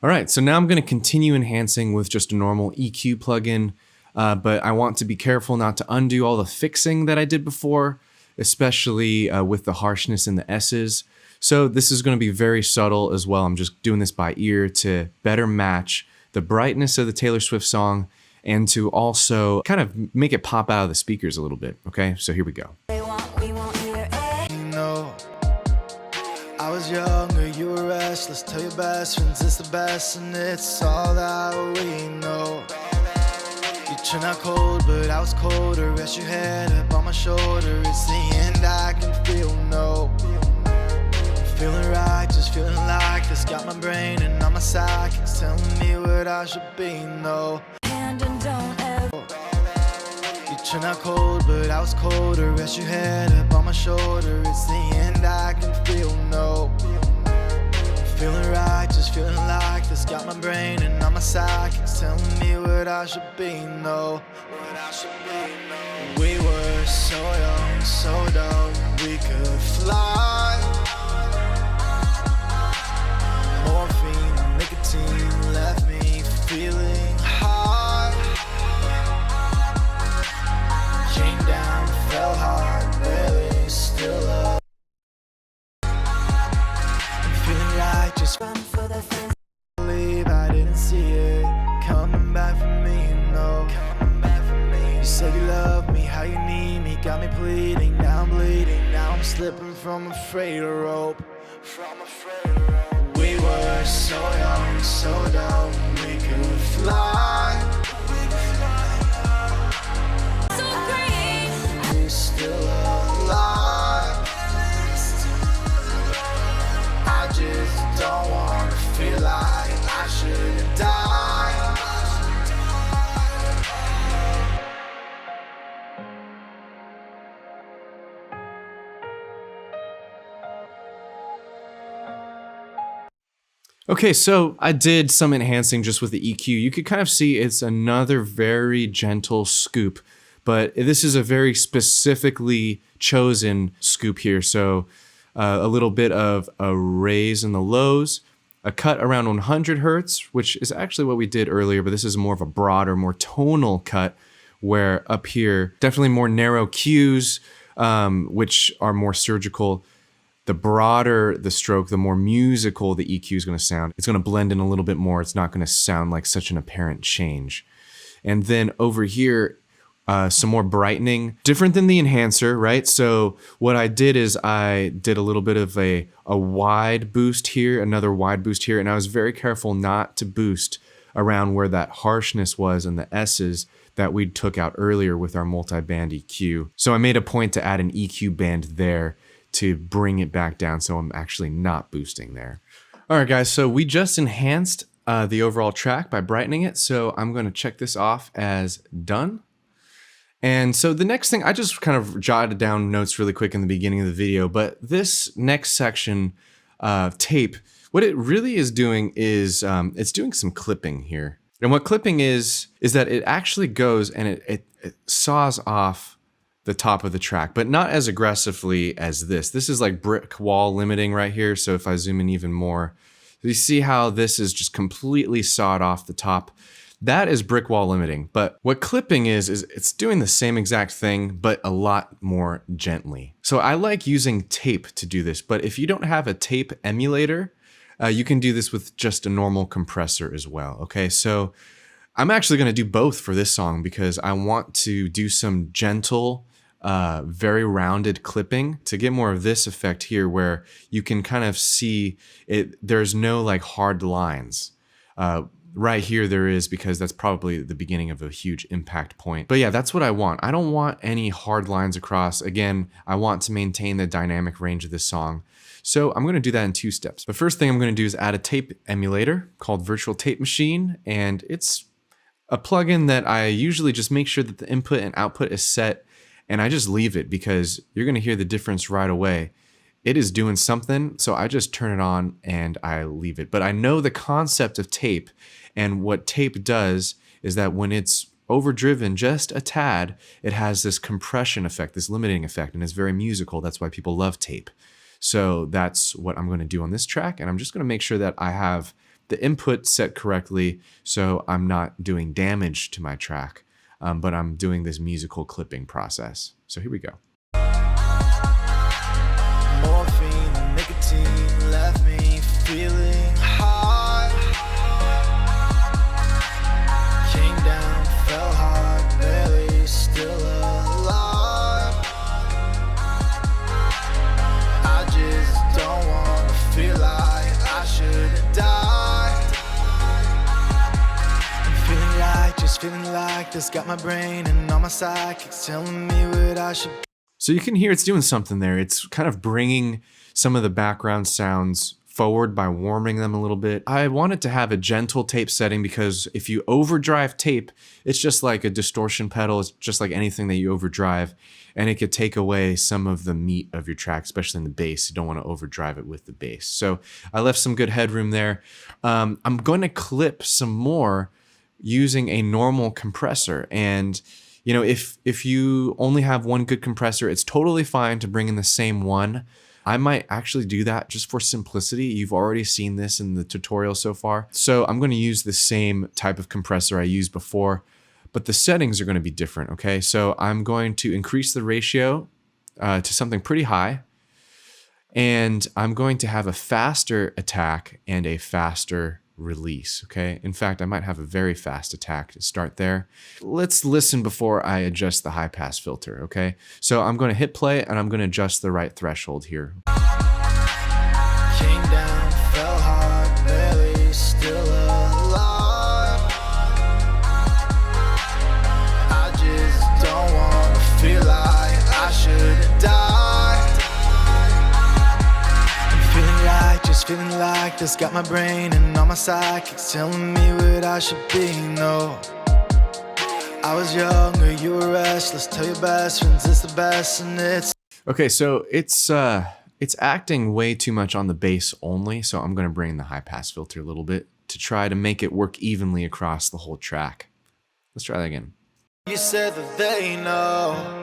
All right, so now I'm going to continue enhancing with just a normal EQ plugin, but I want to be careful not to undo all the fixing that I did before, especially with the harshness in the S's. So this is going to be very subtle as well. I'm just doing this by ear to better match the brightness of the Taylor Swift song and to also kind of make it pop out of the speakers a little bit. Okay, so here we go. I was younger, you were restless. Tell your best friends it's the best, and it's all that we know. You turned out cold, but I was colder. Rest your head up on my shoulder. It's the end, I can feel. No, I'm feeling right, just feeling like this. Got my brain and all my psychics telling me what I should be. No, and don't ever. You turned out cold, but I was colder. Rest your head up on my shoulder. It's the end, I can feel. No, I'm feeling right, just feeling like this. Got my brain and all my psychics telling me what I should be. No, what I should be. We were so young, so dumb, we could fly. Morphine, nicotine left me feeling high. Came down, fell hard, really still up. I'm feeling right, just run for the fence. Believe I didn't see it coming back for me. No, coming back for me. You said you love me, how you need me, got me pleading. Now I'm bleeding, now I'm slipping from a freighter rope. From a freighter rope. We were so young, so dumb, we could fly. Still alive. I just don't wanna feel like I should die. Okay, so I did some enhancing just with the EQ. You could kind of see it's another very gentle scoop, but this is a very specifically chosen scoop here. So a little bit of a raise in the lows, a cut around 100 hertz, which is actually what we did earlier, but this is more of a broader, more tonal cut, where up here, definitely more narrow Qs, which are more surgical. The broader the stroke, the more musical the EQ is going to sound. It's going to blend in a little bit more. It's not going to sound like such an apparent change. And then over here, some more brightening, different than the enhancer, right? So what I did is I did a little bit of a wide boost here, another wide boost here, and I was very careful not to boost around where that harshness was and the S's that we took out earlier with our multi-band EQ. So I made a point to add an EQ band there to bring it back down, so I'm actually not boosting there. All right, guys, so we just enhanced the overall track by brightening it, so I'm going to check this off as done. And so the next thing, I just kind of jotted down notes really quick in the beginning of the video, but this next section of tape, what it really is doing is it's doing some clipping here. And what clipping is that it actually goes and it saws off the top of the track, but not as aggressively as this. This is like brick wall limiting right here. So if I zoom in even more, you see how this is just completely sawed off the top. that is brick wall limiting. But what clipping is it's doing the same exact thing, but a lot more gently. So I like using tape to do this, but if you don't have a tape emulator, you can do this with just a normal compressor as well. Okay, so I'm actually going to do both for this song because I want to do some gentle, very rounded clipping to get more of this effect here where you can kind of see it. There's no like hard lines. Right here there is, because that's probably the beginning of a huge impact point. But yeah, that's what I want. I don't want any hard lines across. Again, I want to maintain the dynamic range of this song. So I'm going to do that in 2 steps. The first thing I'm going to do is add a tape emulator called Virtual Tape Machine, and it's a plugin that I usually just make sure that the input and output is set, and I just leave it because you're going to hear the difference right away. It is doing something, so I just turn it on and I leave it. But I know the concept of tape, and what tape does is that when it's overdriven just a tad, it has this compression effect, this limiting effect, and it's very musical. That's why people love tape. So that's what I'm going to do on this track, and I'm just going to make sure that I have the input set correctly so I'm not doing damage to my track, but I'm doing this musical clipping process. So here we go. Morphine and nicotine left me feeling high. Came down, fell hard, barely still alive. I just don't want to feel like I should die. I'm feeling like, just feeling like this got my brain and all my psychics telling me what I should. So you can hear it's doing something there. It's kind of bringing some of the background sounds forward by warming them a little bit. I wanted to have a gentle tape setting because if you overdrive tape, it's just like a distortion pedal. It's just like anything that you overdrive, and it could take away some of the meat of your track, especially in the bass. You don't want to overdrive it with the bass. So I left some good headroom there. I'm going to clip some more using a normal compressor, and you know, if you only have one good compressor, it's totally fine to bring in the same one. I might actually do that just for simplicity. You've already seen this in the tutorial so far. So I'm going to use the same type of compressor I used before, but the settings are going to be different, okay? So I'm going to increase the ratio to something pretty high, and I'm going to have a faster attack and a faster release, okay? In fact, I might have a very fast attack to start there. Let's listen before I adjust the high pass filter, okay? So I'm going to hit play and I'm going to adjust the right threshold here. Came down, fell hard, barely still alive. I just don't want to feel like I should die. Just feeling like this got my brain and all my psychics telling me what I should be. No, I was younger, you were restless. Tell your best friends it's the best, and it's okay. So it's acting way too much on the bass only. So I'm going to bring the high pass filter a little bit to try to make it work evenly across the whole track. Let's try that again. You said that they know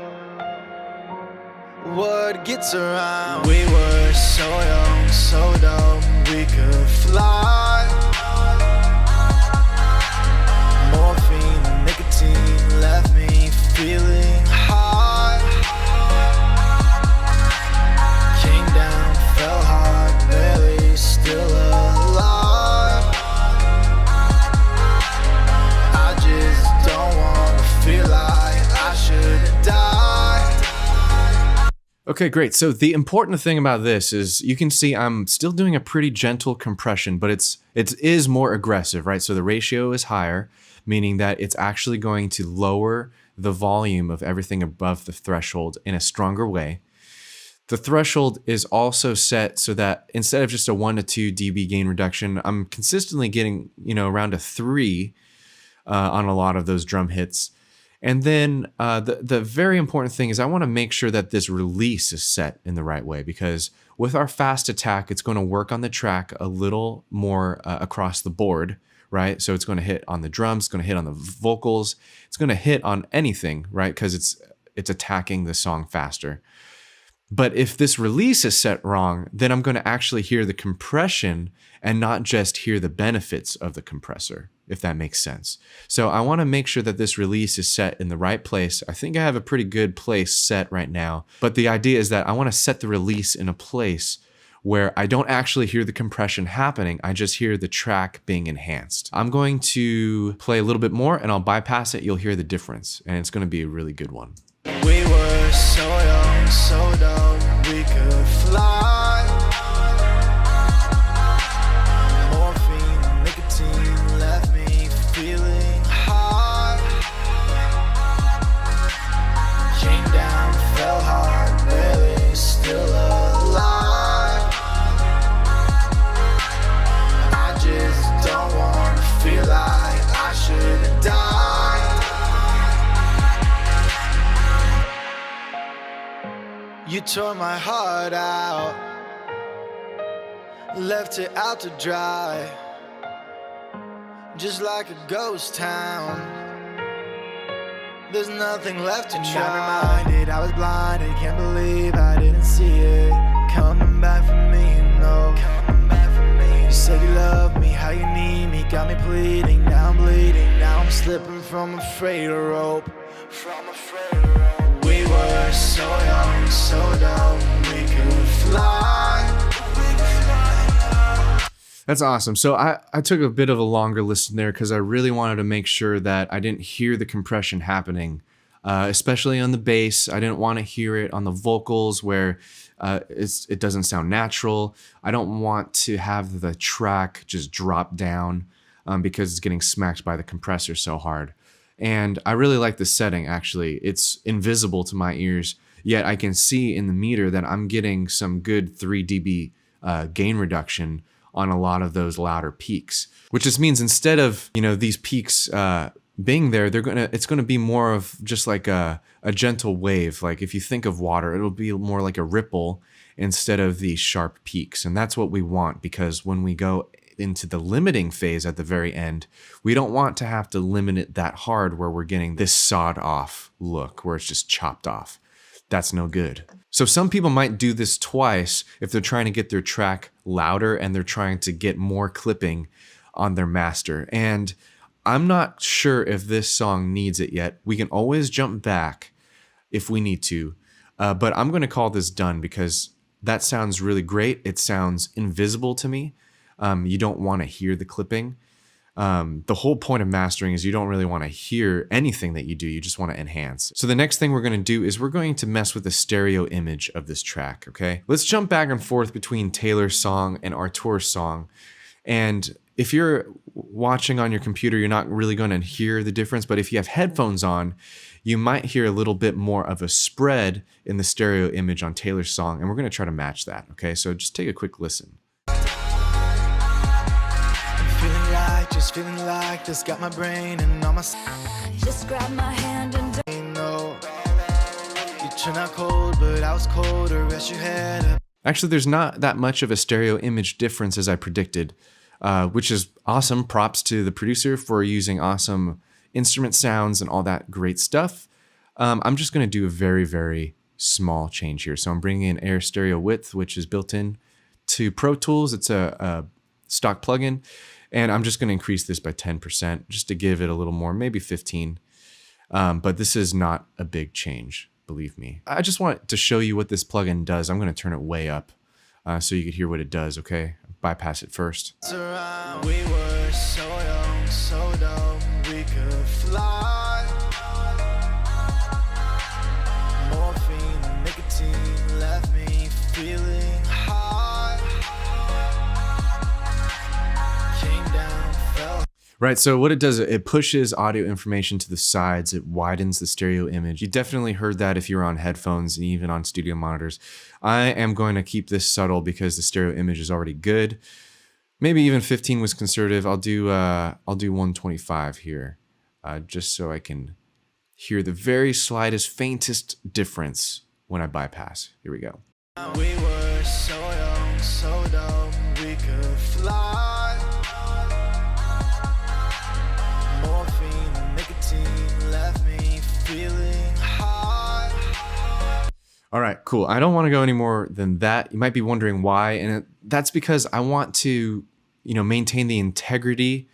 what gets around. We were so young, so dumb, we could fly. Morphine and nicotine left me feeling high. Came down, fell hard, barely still alive. I just don't want to feel like I should die. Okay, great. So the important thing about this is you can see I'm still doing a pretty gentle compression, but it is more aggressive, right? So the ratio is higher, meaning that it's actually going to lower the volume of everything above the threshold in a stronger way. The threshold is also set so that instead of just a 1 to 2 dB gain reduction, I'm consistently getting, you know, around a 3 on a lot of those drum hits. And then the very important thing is I want to make sure that this release is set in the right way, because with our fast attack, it's going to work on the track a little more across the board, right? So it's going to hit on the drums, it's going to hit on the vocals, it's going to hit on anything, right? Because it's attacking the song faster. But if this release is set wrong, then I'm going to actually hear the compression and not just hear the benefits of the compressor, if that makes sense. So I want to make sure that this release is set in the right place. I think I have a pretty good place set right now, but the idea is that I want to set the release in a place where I don't actually hear the compression happening, I just hear the track being enhanced. I'm going to play a little bit more and I'll bypass it. You'll hear the difference, and it's going to be a really good one. We were so young, so dumb, we could fly. Morphine, nicotine left me feeling high. Came down, fell hard, barely still alive. I just don't want to feel like I should die. You tore my heart out, left it out to dry, just like a ghost town. There's nothing left to try. Now reminded I was blinded, can't believe I didn't see it. Coming back for me, no. Coming back for me. You said you love me, how you need me, got me pleading. Now I'm bleeding, now I'm slipping from a frail rope. From a frail rope. We were so young, so dumb, we could fly. That's awesome. So I took a bit of a longer listen there because I really wanted to make sure that I didn't hear the compression happening, especially on the bass. I didn't want to hear it on the vocals where it doesn't sound natural. I don't want to have the track just drop down because it's getting smacked by the compressor so hard. And I really like the setting, actually. It's invisible to my ears, yet I can see in the meter that I'm getting some good 3 dB gain reduction on a lot of those louder peaks, which just means instead of, these peaks being there, it's gonna be more of just like a gentle wave. Like if you think of water, it'll be more like a ripple instead of these sharp peaks. And that's what we want, because when we go into the limiting phase at the very end, we don't want to have to limit it that hard where we're getting this sawed off look where it's just chopped off. That's no good. So some people might do this twice if they're trying to get their track louder and they're trying to get more clipping on their master. And I'm not sure if this song needs it yet. We can always jump back if we need to, but I'm going to call this done because that sounds really great. It sounds invisible to me. You don't want to hear the clipping. The whole point of mastering is you don't really want to hear anything that you do. You just want to enhance. So the next thing we're going to do is we're going to mess with the stereo image of this track, okay? Let's jump back and forth between Taylor's song and Artur's song. And if you're watching on your computer, you're not really going to hear the difference, but if you have headphones on, you might hear a little bit more of a spread in the stereo image on Taylor's song, and we're going to try to match that, okay? So just take a quick listen. Just feeling like this, got my brain and on my Just grab my hand and no. You turned out cold, but I was colder. Rest your head up. Actually, there's not that much of a stereo image difference as I predicted, which is awesome. Props to the producer for using awesome instrument sounds and all that great stuff. I'm just going to do a very, very small change here. So I'm bringing in Air Stereo Width, which is built in to Pro Tools. It's a stock plugin. And I'm just going to increase this by 10% just to give it a little more, maybe 15. But this is not a big change, believe me. I just want to show you what this plugin does. I'm going to turn it way up so you can hear what it does, okay? Bypass it first. We were so young, so dumb, we could fly. Morphine, nicotine left me feeling high. Right, so what it does, it pushes audio information to the sides, it widens the stereo image. You definitely heard that if you're on headphones and even on studio monitors. I am going to keep this subtle because the stereo image is already good. Maybe even 15 was conservative. I'll do 125 here, just so I can hear the very slightest, faintest difference when I bypass. Here we go. We were so young, so dumb, we could fly. Morphine, nicotine left me feeling high. All right, Cool. I don't want to go any more than that. You might be wondering why. And that's because I want to, maintain the integrity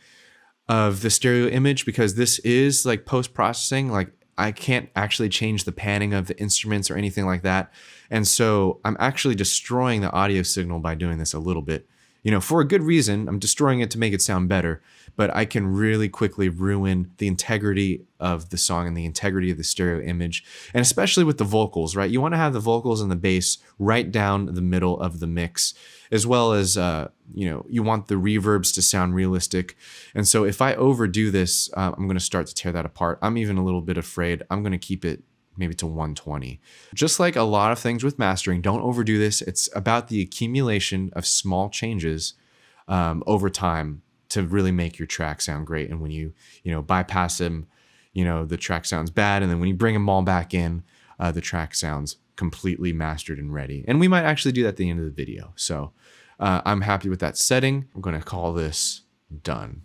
of the stereo image, because this is like post-processing. Like I can't actually change the panning of the instruments or anything like that. And so I'm actually destroying the audio signal by doing this a little bit. For a good reason. I'm destroying it to make it sound better, but I can really quickly ruin the integrity of the song and the integrity of the stereo image. And especially with the vocals, right? You want to have the vocals and the bass right down the middle of the mix, as well as, you want the reverbs to sound realistic. And so if I overdo this, I'm going to start to tear that apart. I'm even a little bit afraid. I'm going to keep it maybe to 120. Just like a lot of things with mastering, don't overdo this. It's about the accumulation of small changes over time to really make your track sound great. And when you bypass them, the track sounds bad. And then when you bring them all back in, the track sounds completely mastered and ready. And we might actually do that at the end of the video. So I'm happy with that setting. I'm going to call this done.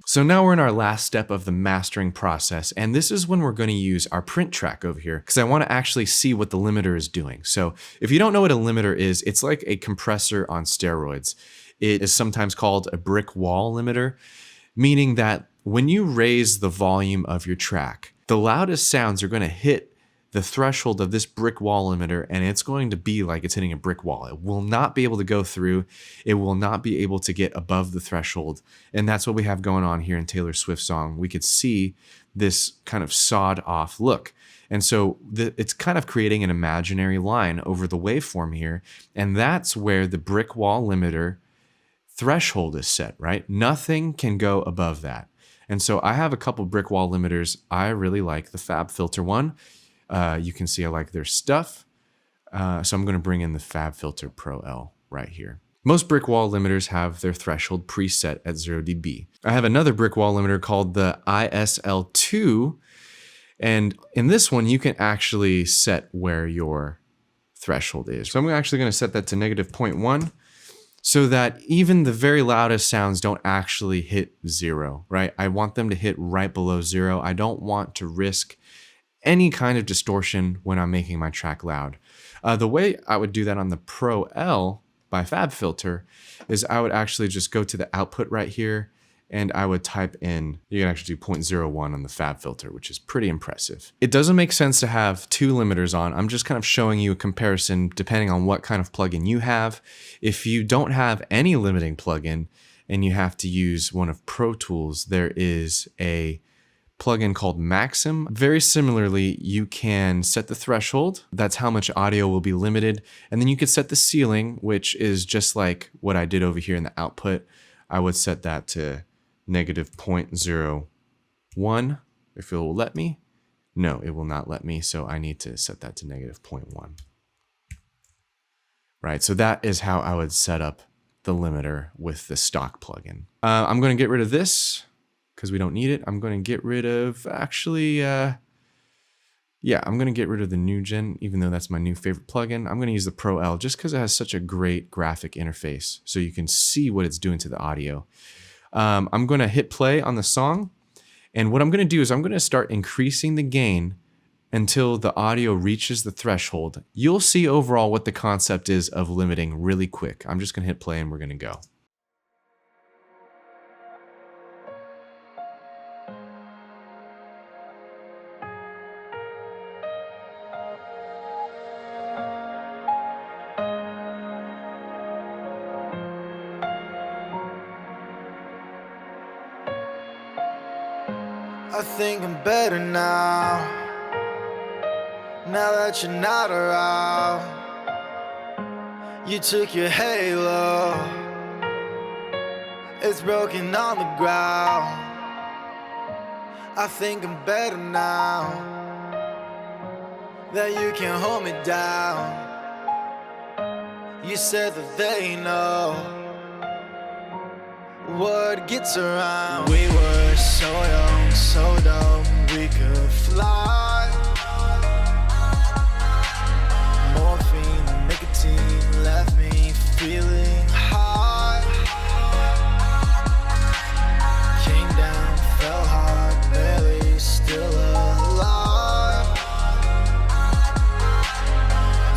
So now we're in our last step of the mastering process, and this is when we're going to use our print track over here, because I want to actually see what the limiter is doing. So if you don't know what a limiter is, it's like a compressor on steroids. It is sometimes called a brick wall limiter, meaning that when you raise the volume of your track, the loudest sounds are going to hit the threshold of this brick wall limiter, and it's going to be like it's hitting a brick wall. It will not be able to go through. It will not be able to get above the threshold. And that's what we have going on here in Taylor Swift's song. We could see this kind of sawed off look. And so it's kind of creating an imaginary line over the waveform here. And that's where the brick wall limiter threshold is set, right? Nothing can go above that. And so I have a couple brick wall limiters. I really like the FabFilter one. You can see I like their stuff. So I'm going to bring in the FabFilter Pro L right here. Most brick wall limiters have their threshold preset at 0 dB. I have another brick wall limiter called the ISL2. And in this one, you can actually set where your threshold is. So I'm actually going to set that to -0.1 so that even the very loudest sounds don't actually hit 0, right? I want them to hit right below 0. I don't want to risk any kind of distortion when I'm making my track loud. The way I would do that on the Pro L by FabFilter is I would actually just go to the output right here, and I would type in, you can actually do 0.01 on the FabFilter, which is pretty impressive. It doesn't make sense to have two limiters on. I'm just kind of showing you a comparison depending on what kind of plugin you have. If you don't have any limiting plugin and you have to use one of Pro Tools, there is a plugin called Maxim. Very similarly, you can set the threshold. That's how much audio will be limited. And then you could set the ceiling, which is just like what I did over here in the output. I would set that to -0.01 if it will let me. No, it will not let me. So I need to set that to -0.1. Right, so that is how I would set up the limiter with the stock plugin. I'm going to get rid of this because we don't need it. I'm going to get rid of, actually, I'm going to get rid of the new gen, even though that's my new favorite plugin. I'm going to use the Pro L just because it has such a great graphic interface so you can see what it's doing to the audio. I'm going to hit play on the song. And what I'm going to do is I'm going to start increasing the gain until the audio reaches the threshold. You'll see overall what the concept is of limiting really quick. I'm just going to hit play and we're going to go. I think I'm better now that you're not around. You took your halo, it's broken on the ground. I think I'm better now that you can hold me down. You said that they know what gets around. We were so young, so dumb, we could fly. Morphine and nicotine left me feeling high. Came down, fell hard, barely still alive.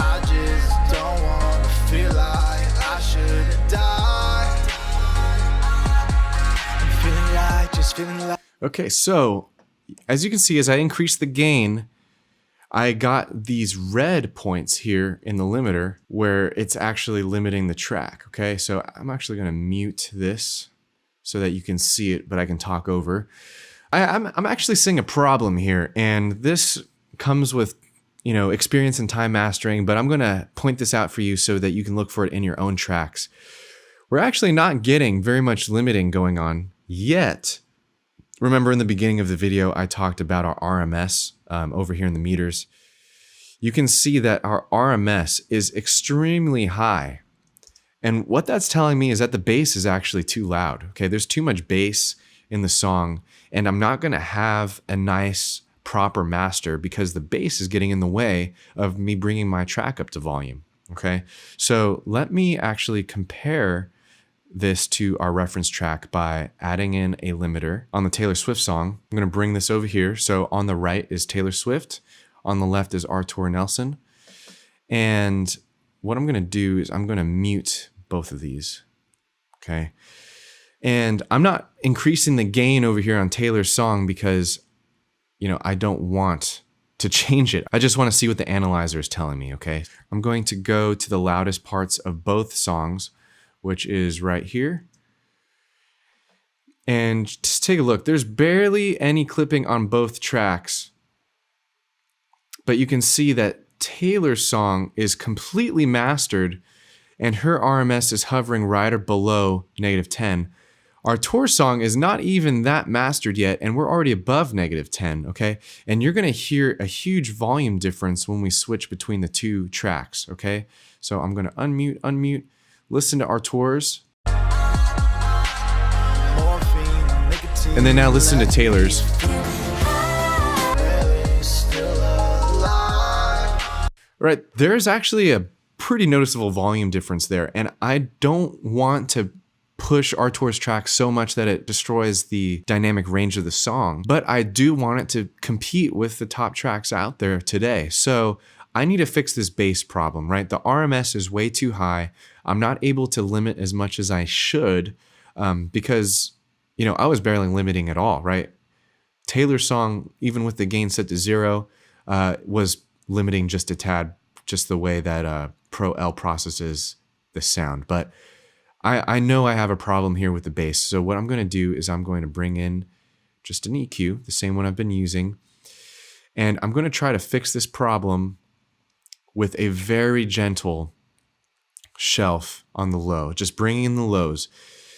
I feeling like Okay, so as you can see, as I increase the gain, I got these red points here in the limiter where it's actually limiting the track, okay? So I'm actually gonna mute this so that you can see it, but I can talk over. I'm actually seeing a problem here, and this comes with, you know, experience in time mastering, but I'm gonna point this out for you so that you can look for it in your own tracks. We're actually not getting very much limiting going on yet. Remember in the beginning of the video, I talked about our RMS over here in the meters. You can see that our RMS is extremely high. And what that's telling me is that the bass is actually too loud. Okay, there's too much bass in the song, and I'm not gonna have a nice, proper master because the bass is getting in the way of me bringing my track up to volume. Okay, so let me actually compare this to our reference track by adding in a limiter on the Taylor Swift song. I'm gonna bring this over here. So on the right is Taylor Swift, on the left is Artur Nelson. And what I'm gonna do is I'm gonna mute both of these, okay? And I'm not increasing the gain over here on Taylor's song because, you know, I don't want to change it. I just wanna see what the analyzer is telling me, okay? I'm going to go to the loudest parts of both songs, which is right here. And just take a look. There's barely any clipping on both tracks. But you can see that Taylor's song is completely mastered and her RMS is hovering right or below -10. Our tour song is not even that mastered yet, and we're already above -10, okay? And you're gonna hear a huge volume difference when we switch between the two tracks, okay? So I'm gonna unmute, listen to Artur's. And then now listen to Taylor's. Right, there's actually a pretty noticeable volume difference there, and I don't want to push Artur's track so much that it destroys the dynamic range of the song, but I do want it to compete with the top tracks out there today. So I need to fix this bass problem, right? The RMS is way too high. I'm not able to limit as much as I should because, you know, I was barely limiting at all, right? Taylor's song, even with the gain set to 0, was limiting just a tad, just the way that Pro L processes the sound. But I know I have a problem here with the bass. So what I'm going to do is I'm going to bring in just an EQ, the same one I've been using. And I'm going to try to fix this problem with a very gentle shelf on the low, just bringing in the lows.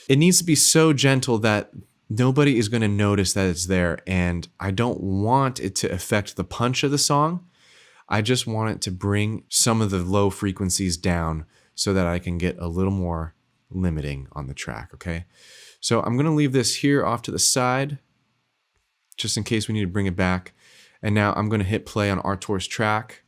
It needs to be so gentle that nobody is going to notice that it's there. And I don't want it to affect the punch of the song. I just want it to bring some of the low frequencies down so that I can get a little more limiting on the track, okay? So I'm gonna leave this here off to the side, just in case we need to bring it back. And now I'm gonna hit play on Artur's track.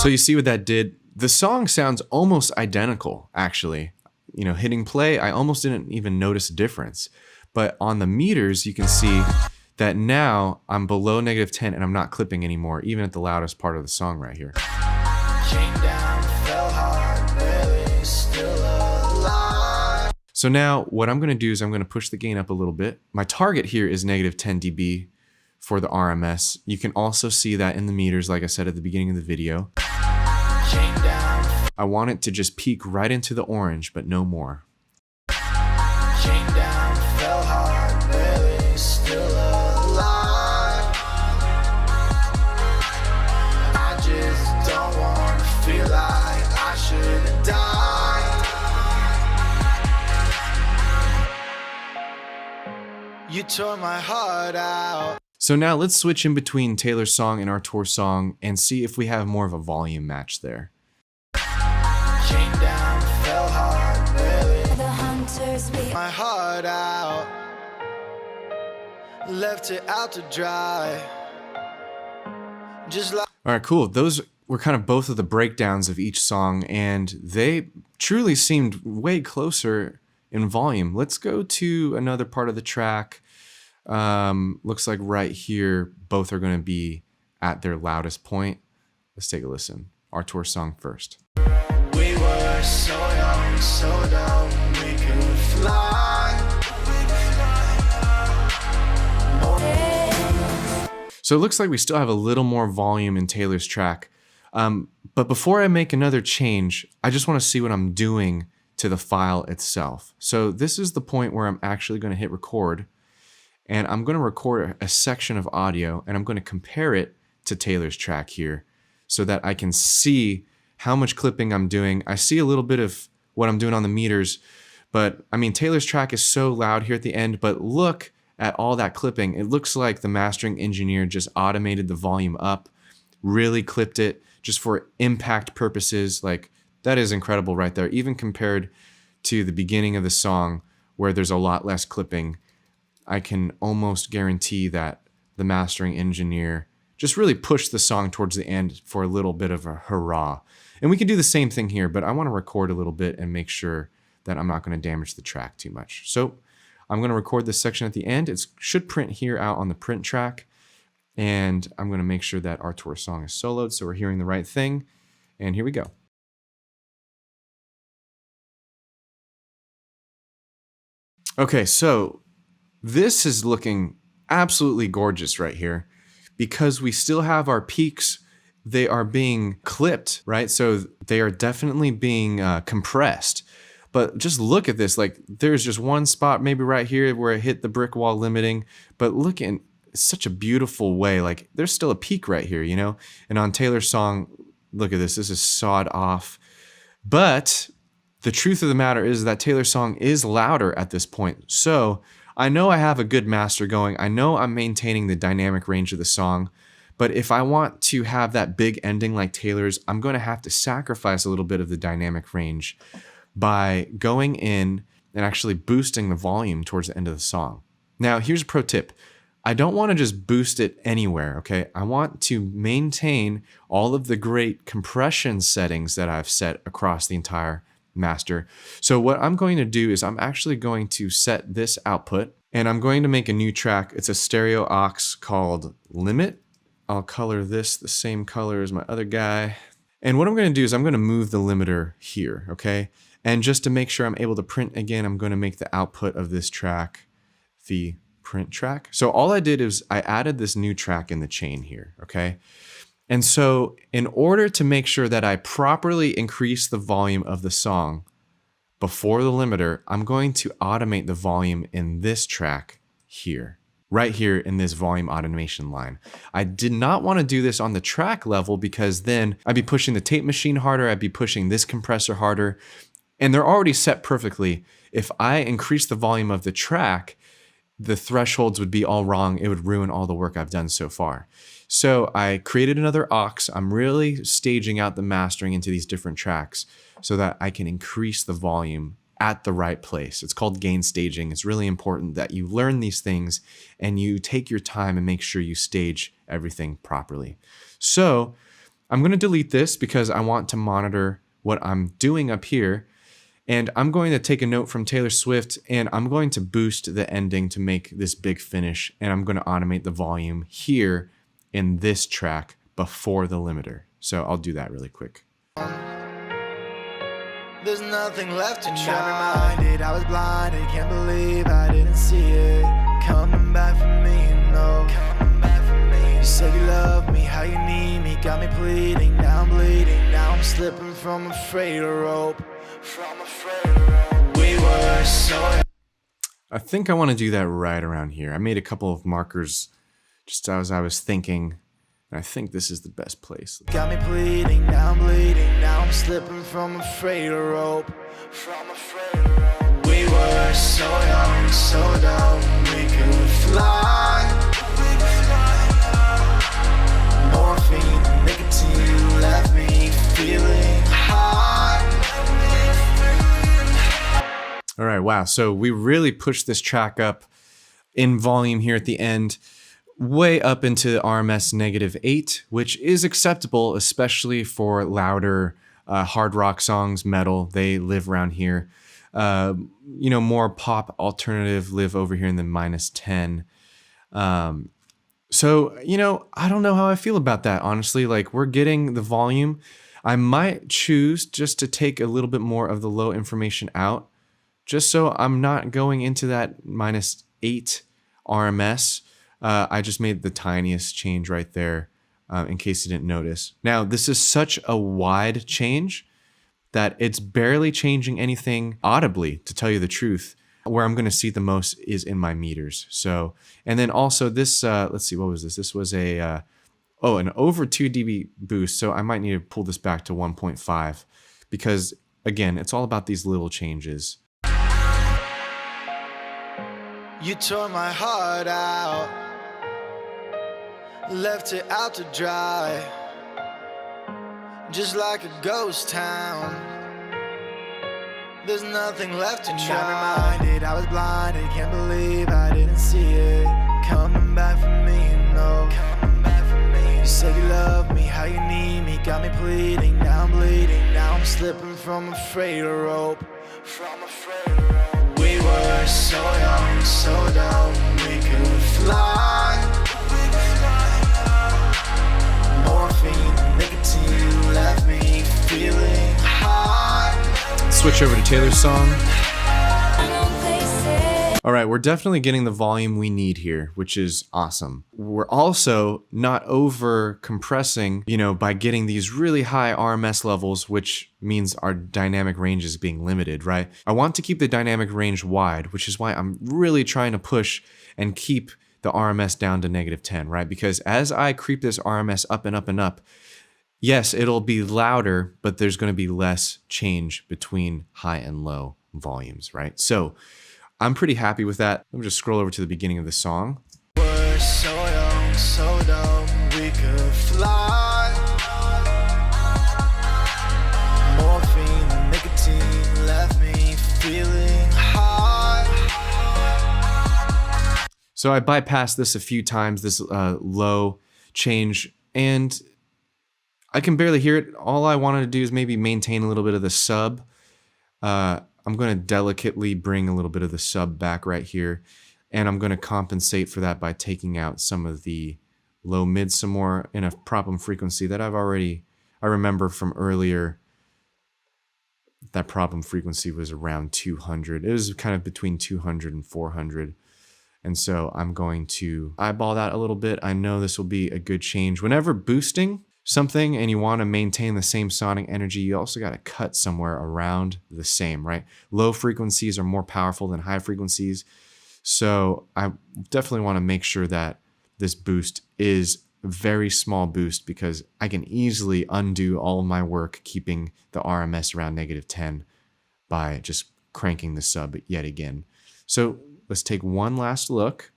So you see what that did? The song sounds almost identical, actually. You know, hitting play, I almost didn't even notice a difference. But on the meters, you can see that now I'm below -10 and I'm not clipping anymore, even at the loudest part of the song right here. So now what I'm gonna do is I'm gonna push the gain up a little bit. My target here is -10 dB for the RMS. You can also see that in the meters, like I said at the beginning of the video. I want it to just peak right into the orange, but no more. You tore my heart out. So now let's switch in between Taylor's song and Artur's song and see if we have more of a volume match there. Came down, fell hard, really. The hunters we My heart out. Left it out to dry. Just like All right, cool. Those were kind of both of the breakdowns of each song, and they truly seemed way closer in volume. Let's go to another part of the track. Looks like right here, both are going to be at their loudest point. Let's take a listen. Artur's song first. We were so young, so dumb, we could fly. So it looks like we still have a little more volume in Taylor's track. But before I make another change, I just want to see what I'm doing to the file itself. So this is the point where I'm actually going to hit record, and I'm going to record a section of audio, and I'm going to compare it to Taylor's track here so that I can see how much clipping I'm doing. I see a little bit of what I'm doing on the meters, but I mean, Taylor's track is so loud here at the end, but look at all that clipping. It looks like the mastering engineer just automated the volume up, really clipped it just for impact purposes. Like, that is incredible right there. Even compared to the beginning of the song where there's a lot less clipping, I can almost guarantee that the mastering engineer just really pushed the song towards the end for a little bit of a hurrah. And we can do the same thing here, but I want to record a little bit and make sure that I'm not going to damage the track too much. So I'm going to record this section at the end. It should print here out on the print track. And I'm going to make sure that our tour song is soloed so we're hearing the right thing. And here we go. Okay, so this is looking absolutely gorgeous right here because we still have our peaks. They are being clipped, right? So they are definitely being compressed. But just look at this. Like, there's just one spot maybe right here where it hit the brick wall limiting. But look in such a beautiful way. Like, there's still a peak right here, you know? And on Taylor's song, look at this. This is sawed off. But the truth of the matter is that Taylor's song is louder at this point. So I know I have a good master going. I know I'm maintaining the dynamic range of the song. But if I want to have that big ending like Taylor's, I'm going to have to sacrifice a little bit of the dynamic range by going in and actually boosting the volume towards the end of the song. Now, here's a pro tip. I don't want to just boost it anywhere, okay? I want to maintain all of the great compression settings that I've set across the entire master. So what I'm going to do is I'm actually going to set this output, and I'm going to make a new track. It's a stereo aux called Limit. I'll color this the same color as my other guy. And what I'm going to do is I'm going to move the limiter here, okay? And just to make sure I'm able to print again, I'm going to make the output of this track the print track. So all I did is I added this new track in the chain here, okay? And so in order to make sure that I properly increase the volume of the song before the limiter, I'm going to automate the volume in this track here, right here in this volume automation line. I did not want to do this on the track level because then I'd be pushing the tape machine harder, I'd be pushing this compressor harder, and they're already set perfectly. If I increase the volume of the track, the thresholds would be all wrong. It would ruin all the work I've done so far. So I created another aux. I'm really staging out the mastering into these different tracks so that I can increase the volume at the right place. It's called gain staging. It's really important that you learn these things and you take your time and make sure you stage everything properly. So I'm going to delete this because I want to monitor what I'm doing up here. And I'm going to take a note from Taylor Swift and I'm going to boost the ending to make this big finish. And I'm going to automate the volume here in this track before the limiter. So I'll do that really quick. There's nothing left to try. I'm reminded I was blinded, can't believe I didn't see it. Coming back for me, no. Coming back for me. You say you love me, how you need me, got me pleading, now I'm bleeding. Now I'm slipping from a freighter rope. From a freighter rope. We were so. I think I want to do that right around here. I made a couple of markers just as I was thinking. I think this is the best place. Got me pleading, now I'm bleeding. Now I'm slipping from a freighter rope. From a freighter rope. We were so young, so dumb, we could fly. Morphine, nicotine left me feeling high. All right, wow. So we really pushed this track up in volume here at the end, way up into RMS -8, which is acceptable, especially for louder hard rock songs, metal. They live around here. You know, more pop alternative live over here in the -10. So, you know, I don't know how I feel about that, honestly. Like, we're getting the volume. I might choose just to take a little bit more of the low information out, just so I'm not going into that -8 RMS. I just made the tiniest change right there in case you didn't notice. Now, this is such a wide change that it's barely changing anything audibly, to tell you the truth. Where I'm going to see the most is in my meters. So, and then also this, let's see, what was this? This was an over 2 dB boost. So I might need to pull this back to 1.5 because again, it's all about these little changes. You tore my heart out, left it out to dry, just like a ghost town. There's nothing left to try. I'm reminded I was blinded, can't believe I didn't see it. Coming back for me, no. Coming back for me. You say you love me, how you need me, got me pleading. Now I'm bleeding, now I'm slipping from a frail rope. We were so young, so dumb, we could fly. Morphine, nicotine left me feeling high. Switch over to Taylor's song. All right, we're definitely getting the volume we need here, which is awesome. We're also not over compressing, by getting these really high RMS levels, which means our dynamic range is being limited, right? I want to keep the dynamic range wide, which is why I'm really trying to push and keep the RMS down to -10, right? Because as I creep this RMS up and up and up, yes, it'll be louder, but there's going to be less change between high and low volumes, right? So I'm pretty happy with that. Let me just scroll over to the beginning of the song. We're so young, so dumb, we could fly. Morphine, nicotine left me feeling high. So I bypassed this a few times, this low change, and I can barely hear it. All I wanted to do is maybe maintain a little bit of the sub. I'm going to delicately bring a little bit of the sub back right here. And I'm going to compensate for that by taking out some of the low mid some more in a problem frequency that I remember from earlier. That problem frequency was around 200. It was kind of between 200 and 400. And so I'm going to eyeball that a little bit. I know this will be a good change. Whenever boosting something and you want to maintain the same sonic energy, you also got to cut somewhere around the same, right? Low frequencies are more powerful than high frequencies. So I definitely want to make sure that this boost is a very small boost because I can easily undo all of my work keeping the RMS around -10 by just cranking the sub yet again. So let's take one last look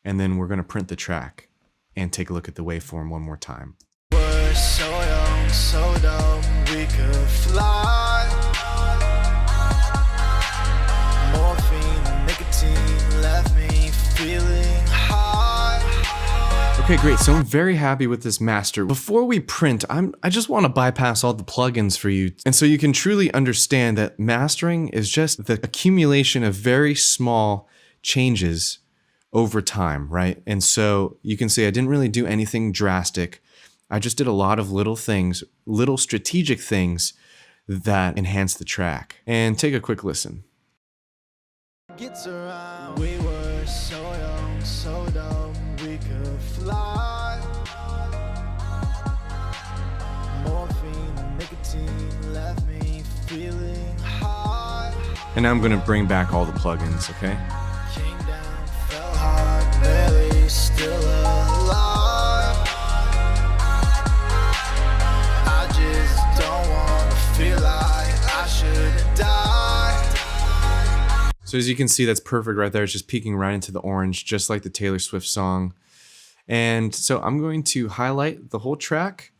and then we're going to print the track and take a look at the waveform one more time. So young, so dumb, we could fly. Morphine, nicotine left me feeling high. Okay, great. So I'm very happy with this master. Before we print, I just want to bypass all the plugins for you. And so you can truly understand that mastering is just the accumulation of very small changes over time, right? And so you can see I didn't really do anything drastic. I just did a lot of little things, little strategic things that enhance the track. And take a quick listen. Gets around. We were so young, so dumb, we could fly. Morphine, nicotine left me feeling high. And now I'm going to bring back all the plugins, okay? Came down, fell hard, barely still alive. Feel like I should die. So as you can see, that's perfect right there. It's just peeking right into the orange, just like the Taylor Swift song. And so I'm going to highlight the whole track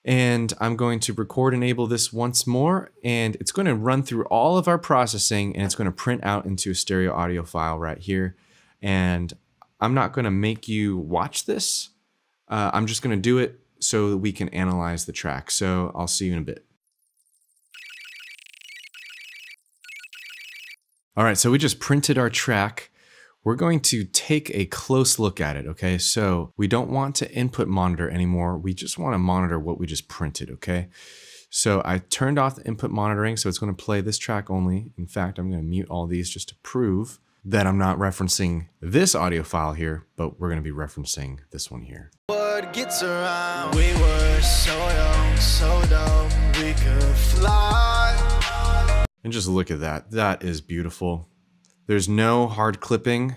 and I'm going to record enable this once more. And it's going to run through all of our processing and it's going to print out into a stereo audio file right here. And I'm not going to make you watch this. I'm just going to do it so that we can analyze the track. So I'll see you in a bit. All right, so we just printed our track. We're going to take a close look at it, okay? So we don't want to input monitor anymore. We just want to monitor what we just printed, okay? So I turned off the input monitoring, so it's going to play this track only. In fact, I'm going to mute all these just to prove that I'm not referencing this audio file here, but we're going to be referencing this one here. What gets around? We were so young, so dumb, we could fly. And just look at that. That is beautiful. There's no hard clipping.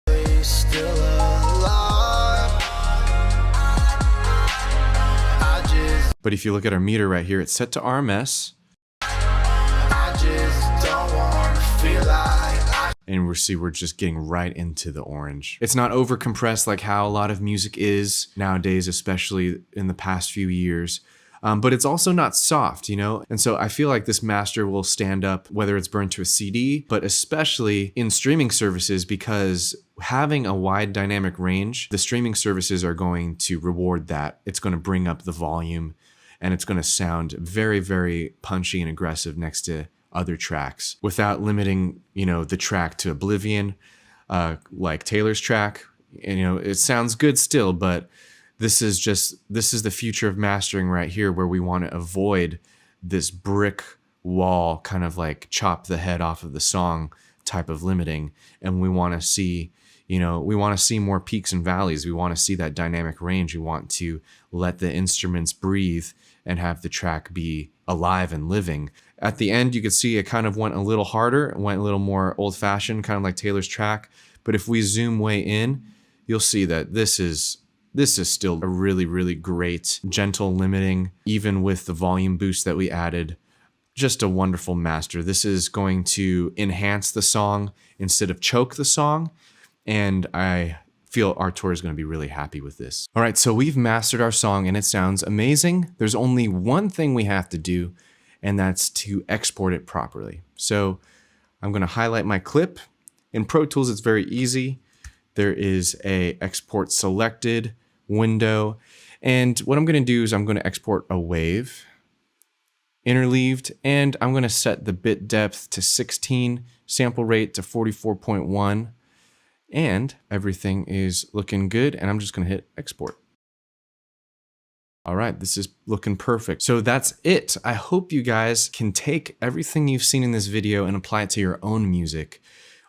We still alive. I just But if you look at our meter right here, it's set to RMS. don't want to feel like And we're just getting right into the orange. It's not over compressed like how a lot of music is nowadays, especially in the past few years. But it's also not soft, you know? And so I feel like this master will stand up whether it's burned to a CD, but especially in streaming services, because having a wide dynamic range, the streaming services are going to reward that. It's going to bring up the volume and it's going to sound very, very punchy and aggressive next to other tracks without limiting, you know, the track to oblivion, like Taylor's track. And, you know, it sounds good still, but this is the future of mastering right here, where we want to avoid this brick wall, kind of like chop the head off of the song type of limiting. And we want to see, you know, we want to see more peaks and valleys. We want to see that dynamic range. We want to let the instruments breathe and have the track be alive and living. At the end, you could see it kind of went a little harder, it went a little more old fashioned, kind of like Taylor's track. But if we zoom way in, you'll see that this is still a really, really great, gentle limiting, even with the volume boost that we added. Just a wonderful master. This is going to enhance the song instead of choke the song. And I feel our tour is going to be really happy with this. All right, so we've mastered our song and it sounds amazing. There's only one thing we have to do, and that's to export it properly. So I'm going to highlight my clip. In Pro Tools, it's very easy. There is a export selected window. And what I'm going to do is I'm going to export a wave, interleaved, and I'm going to set the bit depth to 16, sample rate to 44.1, and everything is looking good. And I'm just going to hit export. All right, this is looking perfect. So that's it. I hope you guys can take everything you've seen in this video and apply it to your own music.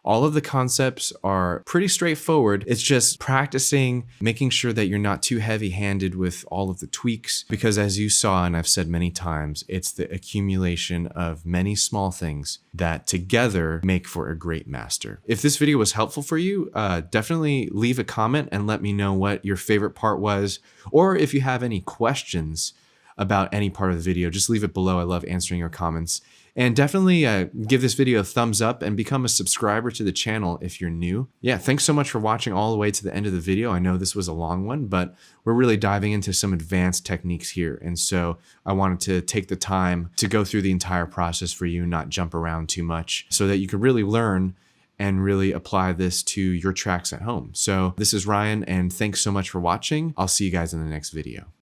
All of the concepts are pretty straightforward. It's just practicing, making sure that you're not too heavy-handed with all of the tweaks, because as you saw, and I've said many times, it's the accumulation of many small things that together make for a great master. If this video was helpful for you, definitely leave a comment and let me know what your favorite part was, or if you have any questions about any part of the video, just leave it below. I love answering your comments. And definitely give this video a thumbs up and become a subscriber to the channel if you're new. Yeah, thanks so much for watching all the way to the end of the video. I know this was a long one, but we're really diving into some advanced techniques here. And so I wanted to take the time to go through the entire process for you, not jump around too much, so that you can really learn and really apply this to your tracks at home. So this is Ryan, and thanks so much for watching. I'll see you guys in the next video.